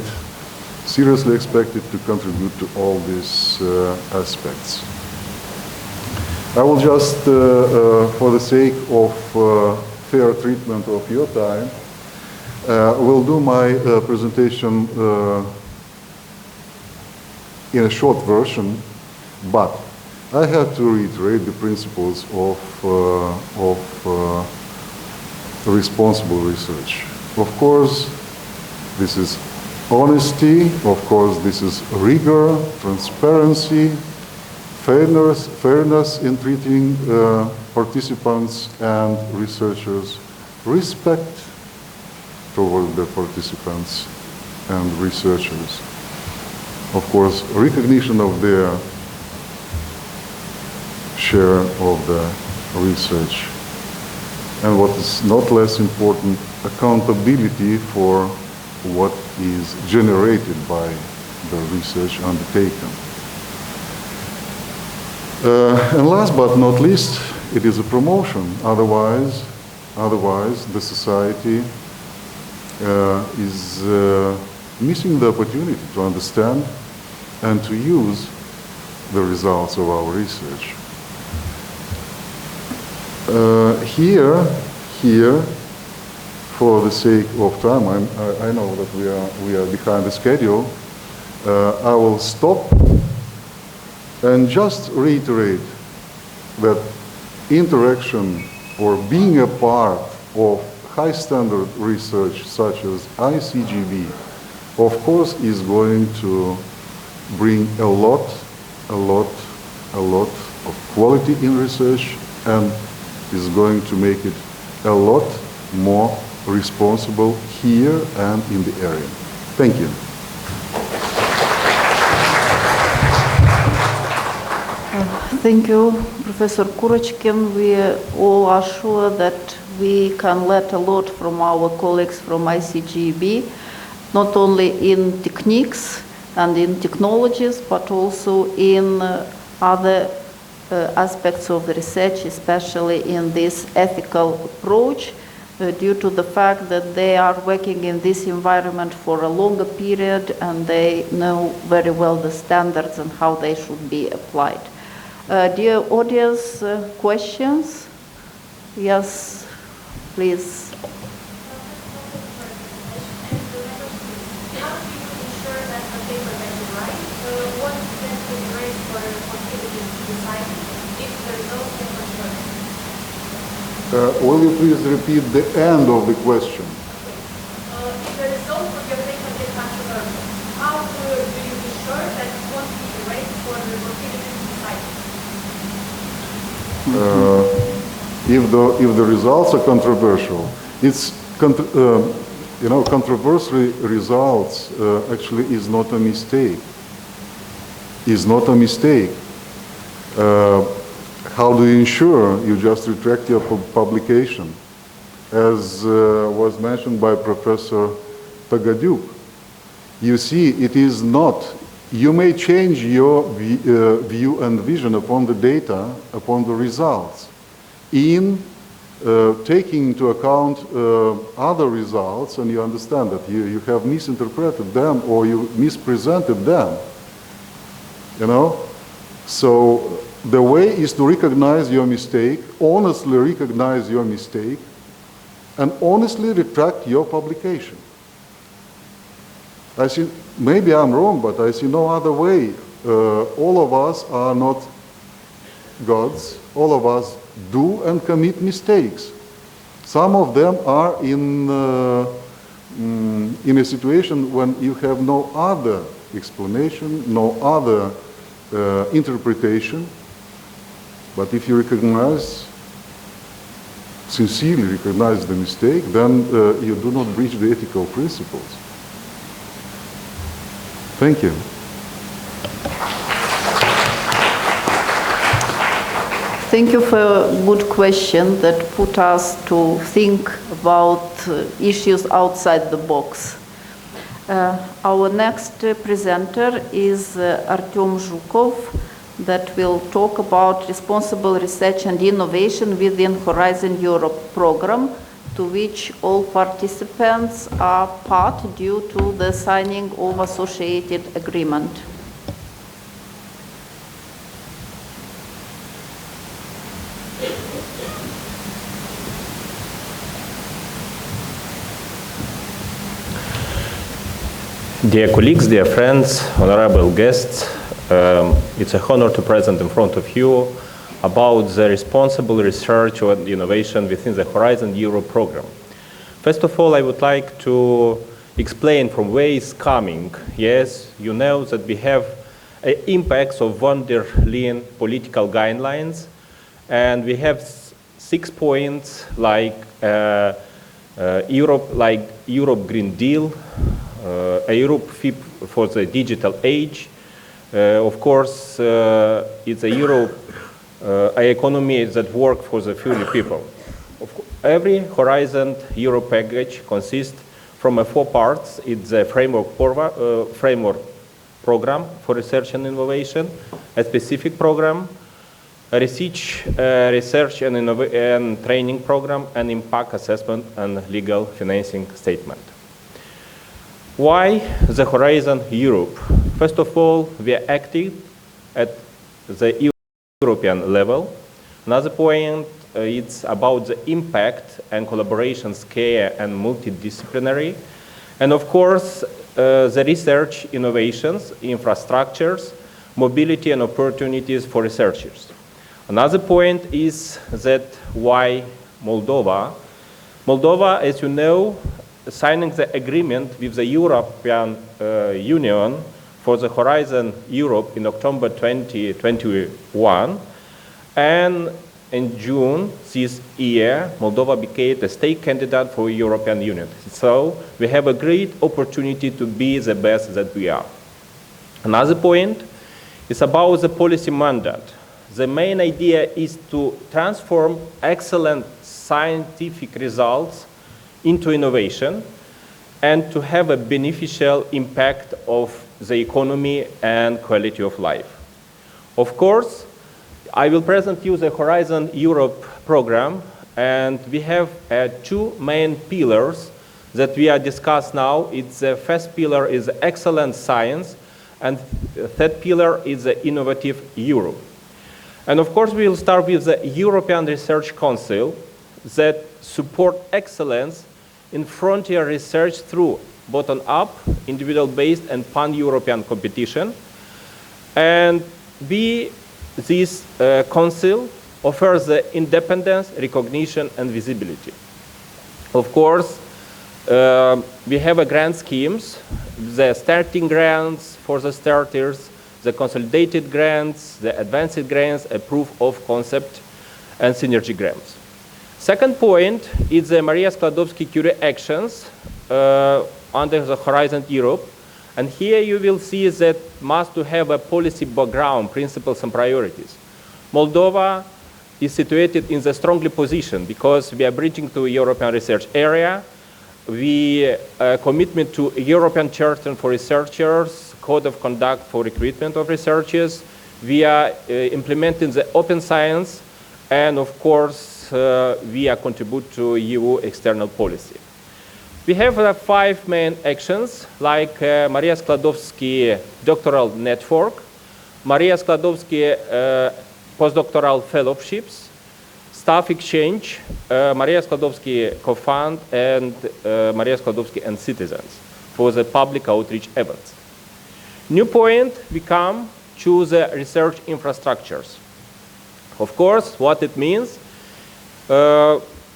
seriously expected to contribute to all these aspects. I will just, for the sake of fair treatment of your time, will do my presentation in a short version, but I have to reiterate the principles of responsible research. Of course, this is honesty, of course, this is rigor, transparency, fairness in treating participants and researchers, respect toward the participants and researchers. Of course, recognition of their share of the research. And what is not less important, accountability for what is generated by the research undertaken. And last but not least, it is a promotion. Otherwise the society is missing the opportunity to understand and to use the results of our research. Here, for the sake of time, I know that we are behind the schedule. I will stop and just reiterate that interaction or being a part of high standard research such as ICGEB, of course, is going to bring a lot of quality in research and is going to make it a lot more responsible here and in the area. Thank you. Thank you, Professor Kurochkin. We all are sure that we can learn a lot from our colleagues from ICGEB, not only in techniques and in technologies, but also in other aspects of the research, especially in this ethical approach, due to the fact that they are working in this environment for a longer period and they know very well the standards and how they should be applied. Dear audience, questions? Yes, please. Will you please repeat the end of the question? If the results of your paper get controversial, how do you be sure that it won't be erased for the fertility society? If the results are controversial, it's controversial results actually is not a mistake. Is not a mistake. How do you ensure you just retract your publication? As was mentioned by Professor Tagadyuk, you see, it is not, you may change your view and vision upon the data, upon the results, in taking into account other results, and you understand that you have misinterpreted them or you mispresented them. you know? So the way is to recognize your mistake, honestly recognize your mistake, and honestly retract your publication. I see, maybe I'm wrong, but I see no other way. All of us are not gods. All of us do and commit mistakes. Some of them are in a situation when you have no other explanation, no other interpretation. But if you recognize, sincerely recognize the mistake, then you do not breach the ethical principles. Thank you. Thank you for a good question that put us to think about issues outside the box. Our next presenter is Artyom Zhukov that will talk about responsible research and innovation within Horizon Europe program, to which all participants are part due to the signing of associated agreement. Dear colleagues, dear friends, honorable guests, it's an honor to present in front of you about the responsible research and innovation within the Horizon Europe program. First of all, I would like to explain from where it's coming. Yes, you know that we have impacts of von der Leyen political guidelines, and we have 6 points like Europe Green Deal, a Europe fit for the digital age. Of course, it's a Europe, an economy that works for the few people. Every Horizon Europe package consists from 4 parts. It's a framework program for research and innovation, a specific program, a research and training program, an impact assessment, and legal financing statement. Why the Horizon Europe? First of all, we are active at the European level. Another point, it's about the impact and collaboration scale and multidisciplinary. And of course, the research innovations, infrastructures, mobility and opportunities for researchers. Another point is that why Moldova? Moldova, as you know, signing the agreement with the European Union for the Horizon Europe in October 2021, and in June this year, Moldova became a state candidate for European Union. So we have a great opportunity to be the best that we are. Another point is about the policy mandate. The main idea is to transform excellent scientific results into innovation and to have a beneficial impact of the economy and quality of life. Of course, I will present you the Horizon Europe program, and we have 2 main pillars that we are discussing now. It's the first pillar is excellent science, and the third pillar is the innovative Europe. And of course, we will start with the European Research Council that support excellence in frontier research through bottom-up, individual-based, and pan-European competition. And this council offers the independence, recognition, and visibility. Of course, we have grant schemes, the starting grants for the starters, the consolidated grants, the advanced grants, a proof of concept, and synergy grants. Second point is the Maria Skłodowska-Curie actions under the Horizon Europe. And here you will see that must to have a policy background, principles and priorities. Moldova is situated in the strongly position because we are bridging to European research area. We commitment to European Charter for Researchers, Code of Conduct for recruitment of researchers. We are implementing the open science, and of course, we are contribute to EU external policy. We have 5 main actions, like Maria Skłodowska doctoral network, Maria Skladowski postdoctoral fellowships, staff exchange, Maria Skladowski co-fund, and Maria Skladowski and citizens for the public outreach events. New point, we come to the research infrastructures. Of course, what it means,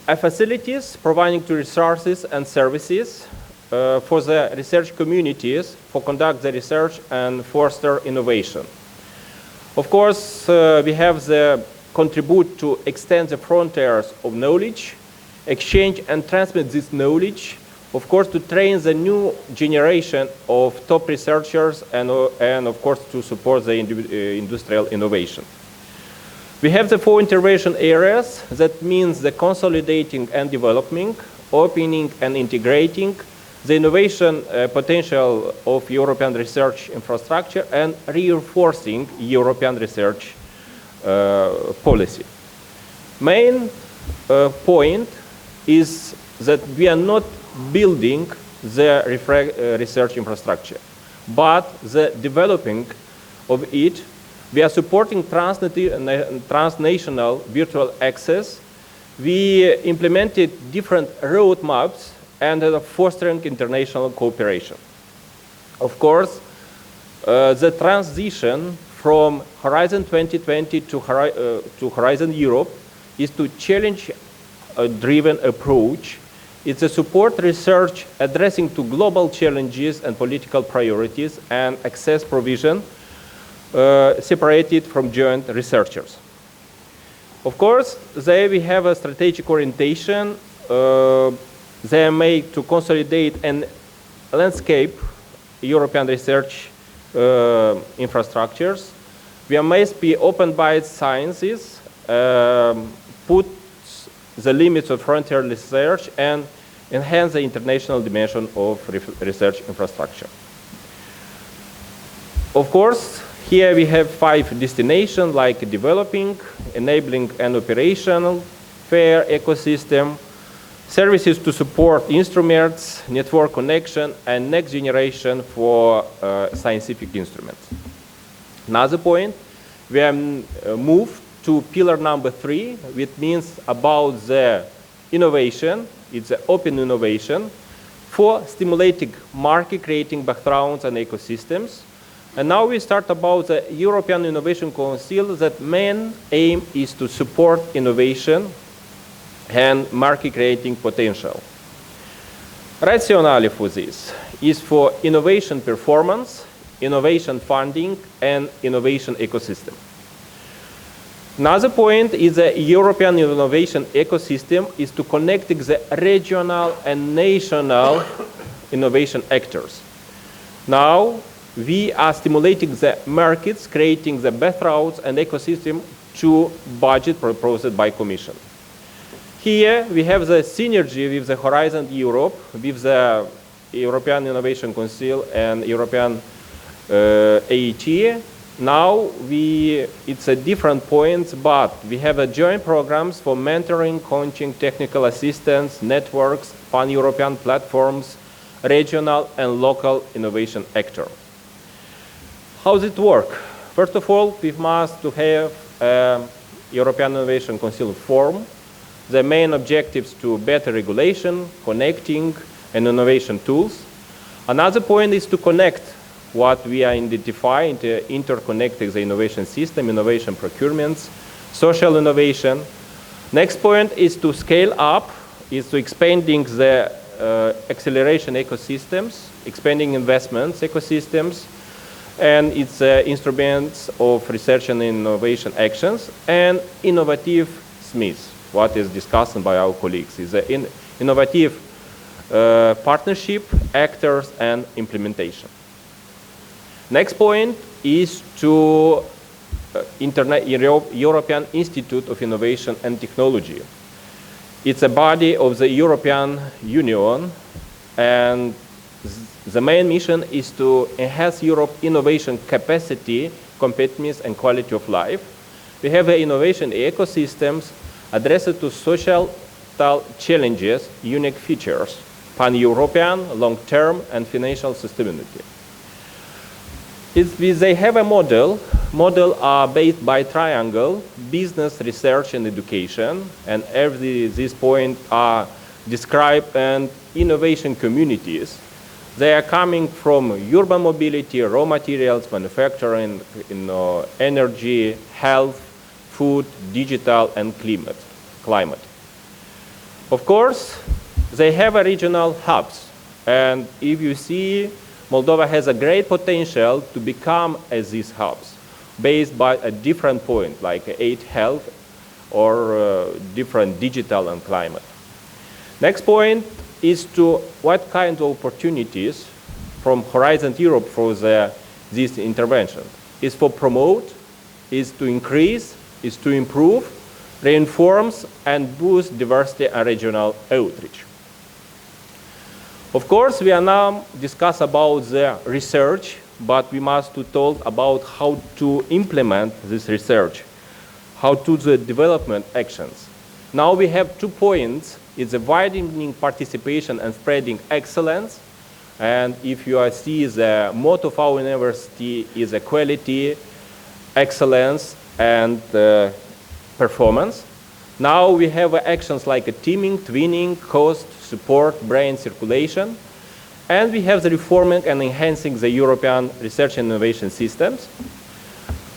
facilities providing to resources and services for the research communities for conduct the research and foster innovation. Of course, we have the contribute to extend the frontiers of knowledge, exchange and transmit this knowledge, of course, to train the new generation of top researchers and of course, to support the industrial innovation. We have the 4 intervention areas. That means the consolidating and developing, opening and integrating, the innovation potential of European research infrastructure, and reinforcing European research policy. Main point is that we are not building the research infrastructure, but the developing of it. We are supporting transnational virtual access. We implemented different roadmaps and fostering international cooperation. Of course, the transition from Horizon 2020 to Horizon Europe is to challenge-driven approach. It's a support research addressing to global challenges and political priorities and access provision separated from joint researchers. Of course, there we have a strategic orientation. They are made to consolidate and landscape European research infrastructures. We must be open by sciences, put the limits of frontier research, and enhance the international dimension of research infrastructure. Of course, here we have 5 destinations like developing, enabling and operational, fair ecosystem, services to support instruments, network connection, and next generation for scientific instruments. Another point, we have moved to pillar number 3, which means about the innovation. It's an open innovation for stimulating market creating backgrounds and ecosystems. And now we start about the European Innovation Council. That main aim is to support innovation and market creating potential. Rationale for this is for innovation performance, innovation funding, and innovation ecosystem. Another point is the European innovation ecosystem is to connect the regional and national innovation actors. Now, we are stimulating the markets, creating the best routes and ecosystem to budget proposed by Commission. Here we have the synergy with the Horizon Europe, with the European Innovation Council and European AET. Now it's a different points, but we have a joint programs for mentoring, coaching, technical assistance, networks, pan-European platforms, regional and local innovation actor. How does it work? First of all, we must have a European Innovation Council form. The main objectives to better regulation, connecting, and innovation tools. Another point is to connect what we are identifying, interconnecting the innovation system, innovation procurements, social innovation. Next point is to scale up, is to expanding the acceleration ecosystems, expanding investments ecosystems, and its instruments of research and innovation actions, and innovative SMEs, what is discussed by our colleagues, is an innovative partnership, actors, and implementation. Next point is to European Institute of Innovation and Technology. It's a body of the European Union, and the main mission is to enhance Europe's innovation capacity, competitiveness, and quality of life. We have innovation ecosystems addressed to social challenges, unique features, pan-European, long-term, and financial sustainability. They have a model model are based by triangle, business, research, and education, and every these points are described in innovation communities. They are coming from urban mobility, raw materials, manufacturing, energy, health, food, digital, and climate. Of course, they have a regional hubs, and if you see, Moldova has a great potential to become as these hubs, based by a different point, like aid health or different digital and climate. Next point is to what kind of opportunities from Horizon Europe for this intervention is for promote, is to increase, is to improve, reinforce and boost diversity and regional outreach. Of course, we are now discuss about the research, but we must to talk about how to implement this research, how to the development actions. Now we have 2 points. It's the widening participation and spreading excellence. And if you see the motto of our university is equality, excellence, and performance. Now we have actions like teaming, twinning, cost, support, brain circulation. And we have the reforming and enhancing the European research and innovation systems.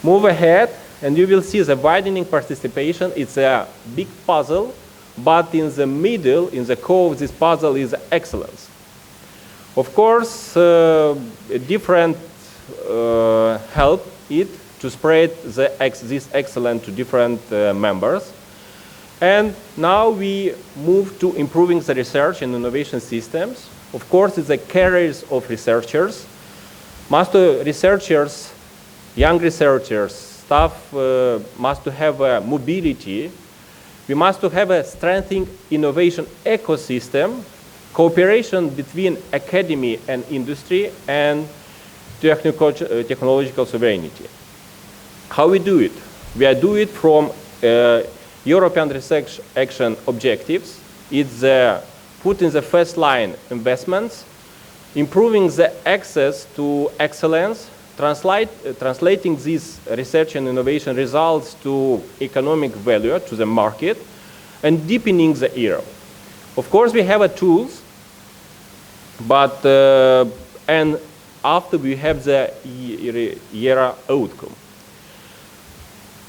Move ahead, and you will see the widening participation. It's a big puzzle, but in the middle, in the core of this puzzle is excellence. Of course, different help it to spread this excellence to different members. And now we move to improving the research and innovation systems. Of course, it's the careers of researchers. Master researchers, young researchers, staff must have mobility. We must have a strengthening innovation ecosystem, cooperation between academy and industry, and technological sovereignty. How we do it? We do it from European research action objectives. It's put in the first line investments, improving the access to excellence, translating these research and innovation results to economic value to the market, and deepening the era. Of course, we have tools, but and after we have the era outcome.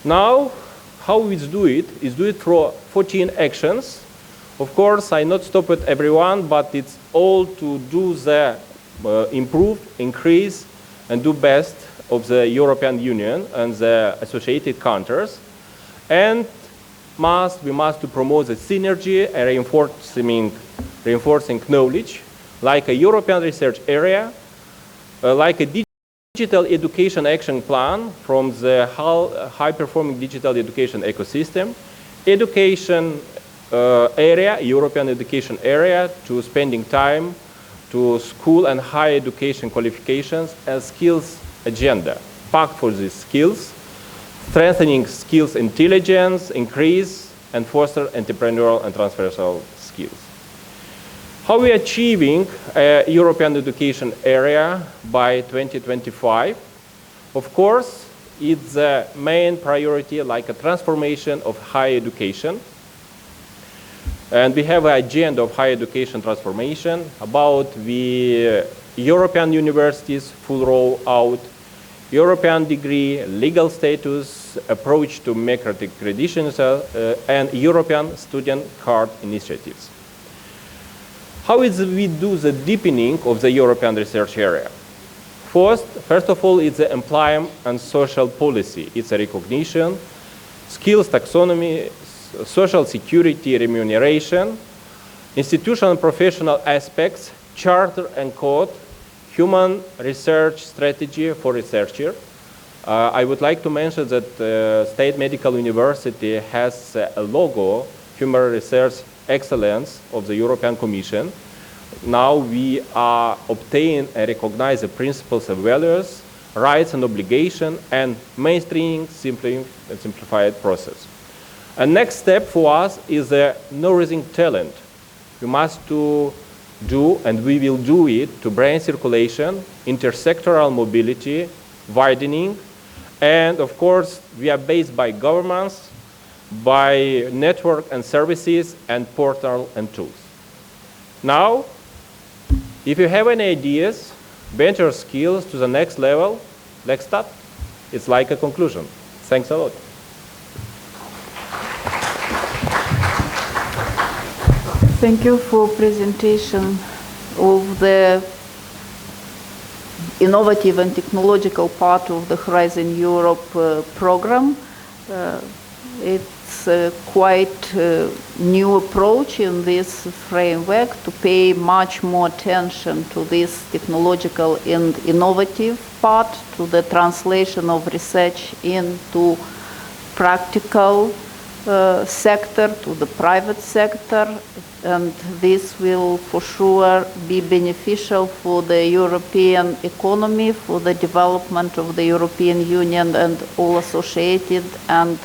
Now, how we do it is do it through 14 actions. Of course, I not stop at everyone, but it's all to do the improve, increase, and do best of the European Union and the associated countries. And we must to promote the synergy and reinforcing knowledge, like a European research area, like a digital education action plan from the high-performing digital education ecosystem, education area, European education area, to spending time to school and higher education qualifications and skills agenda, packed for these skills, strengthening skills intelligence, increase and foster entrepreneurial and transversal skills. How we achieving a European education area by 2025? Of course, it's the main priority, like a transformation of higher education. And we have an agenda of higher education transformation about the European universities full roll out, European degree, legal status, approach to micro-credentials, and European student card initiatives. How is we do the deepening of the European research area? First of all, it's the employment and social policy. It's a recognition, skills taxonomy, social security, remuneration, institutional and professional aspects, charter and code, human research strategy for researcher. I would like to mention that State Medical University has a logo, Human Research Excellence of the European Commission. Now we are obtain and recognize the principles and values, rights and obligation, and mainstreaming simplified process. A next step for us is the nourishing talent. We must do, and we will do it, to brain circulation, intersectoral mobility, widening, And of course, we are based by governments, by network and services, and portal and tools. Now, if you have any ideas, bend your skills to the next level, next step. It's like a conclusion. Thanks a lot. Thank you for presentation of the innovative and technological part of the Horizon Europe program. It's a quite new approach in this framework to pay much more attention to this technological and innovative part, to the translation of research into practical sector, to the private sector, and this will for sure be beneficial for the European economy, for the development of the European Union and all associated and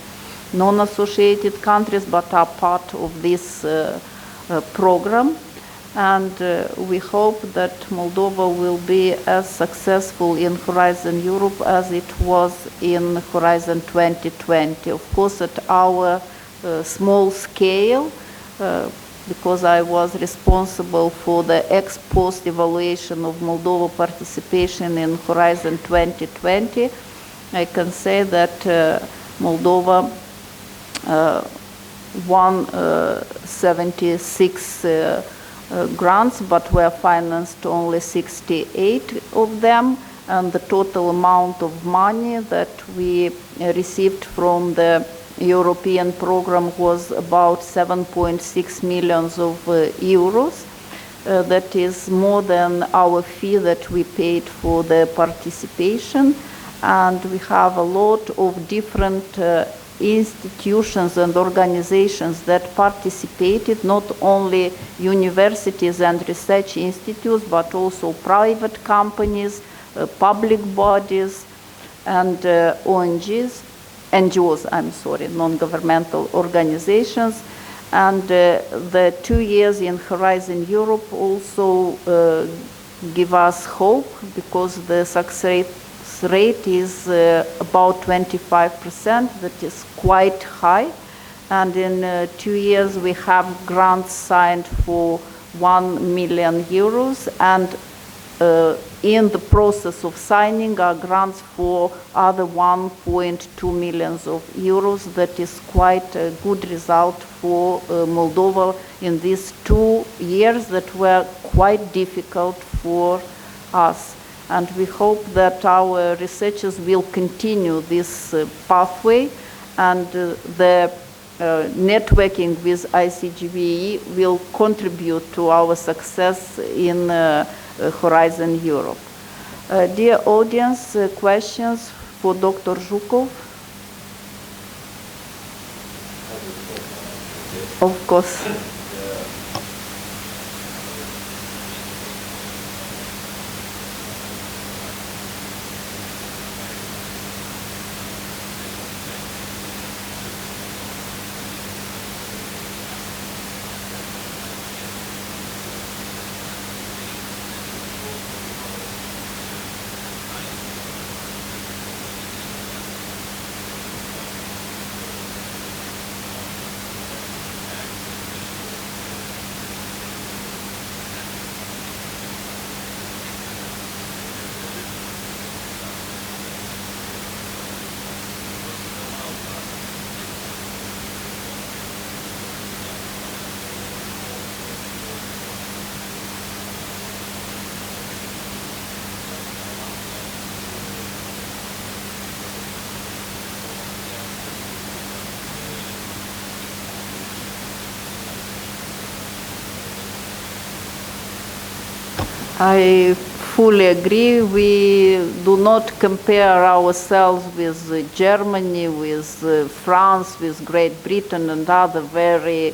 non-associated countries, but are part of this program. And we hope that Moldova will be as successful in Horizon Europe as it was in Horizon 2020. Of course, at our small scale, because I was responsible for the ex-post evaluation of Moldova participation in Horizon 2020, I can say that Moldova won 76 grants, but were financed only 68 of them, and the total amount of money that we received from the European program was about 7.6 million euros. That is more than our fee that we paid for the participation, and we have a lot of different institutions and organizations that participated, not only universities and research institutes, but also private companies, public bodies, and NGOs, non-governmental organizations. And the 2 years in Horizon Europe also give us hope, because the success rate is about 25%, that is quite high. And in 2 years we have grants signed for 1 million euros, and in the process of signing are grants for other 1.2 million euros. That is quite a good result for Moldova in these 2 years that were quite difficult for us. And we hope that our researchers will continue this pathway, and the networking with ICGEB will contribute to our success in Horizon Europe. Dear audience, questions for Dr. Zhukov? Of course. I fully agree. We do not compare ourselves with Germany, with France, with Great Britain and other very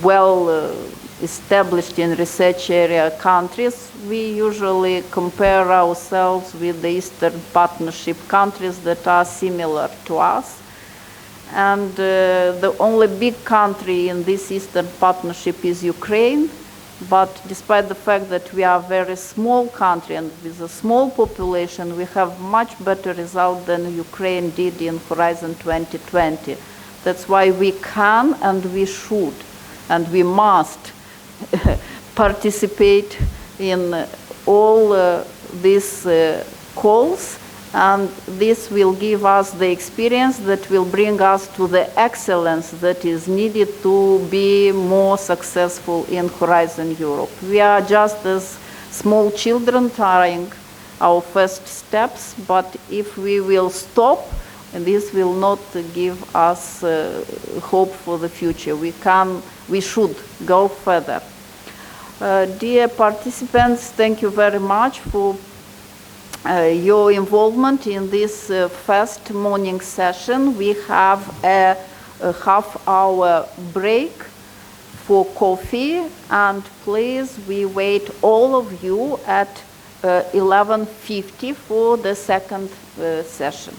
well established in research area countries. We usually compare ourselves with the Eastern Partnership countries that are similar to us. And the only big country in this Eastern Partnership is Ukraine. But despite the fact that we are a very small country and with a small population, we have much better result than Ukraine did in Horizon 2020. That's why we can and we should and we must participate in all these calls, and this will give us the experience that will bring us to the excellence that is needed to be more successful in Horizon Europe. We are just as small children trying our first steps, but if we will stop, this will not give us hope for the future. We should go further. Dear participants, thank you very much for your involvement in this first morning session. We have a half-hour break for coffee, and please, we wait all of you at 11:50 for the second session.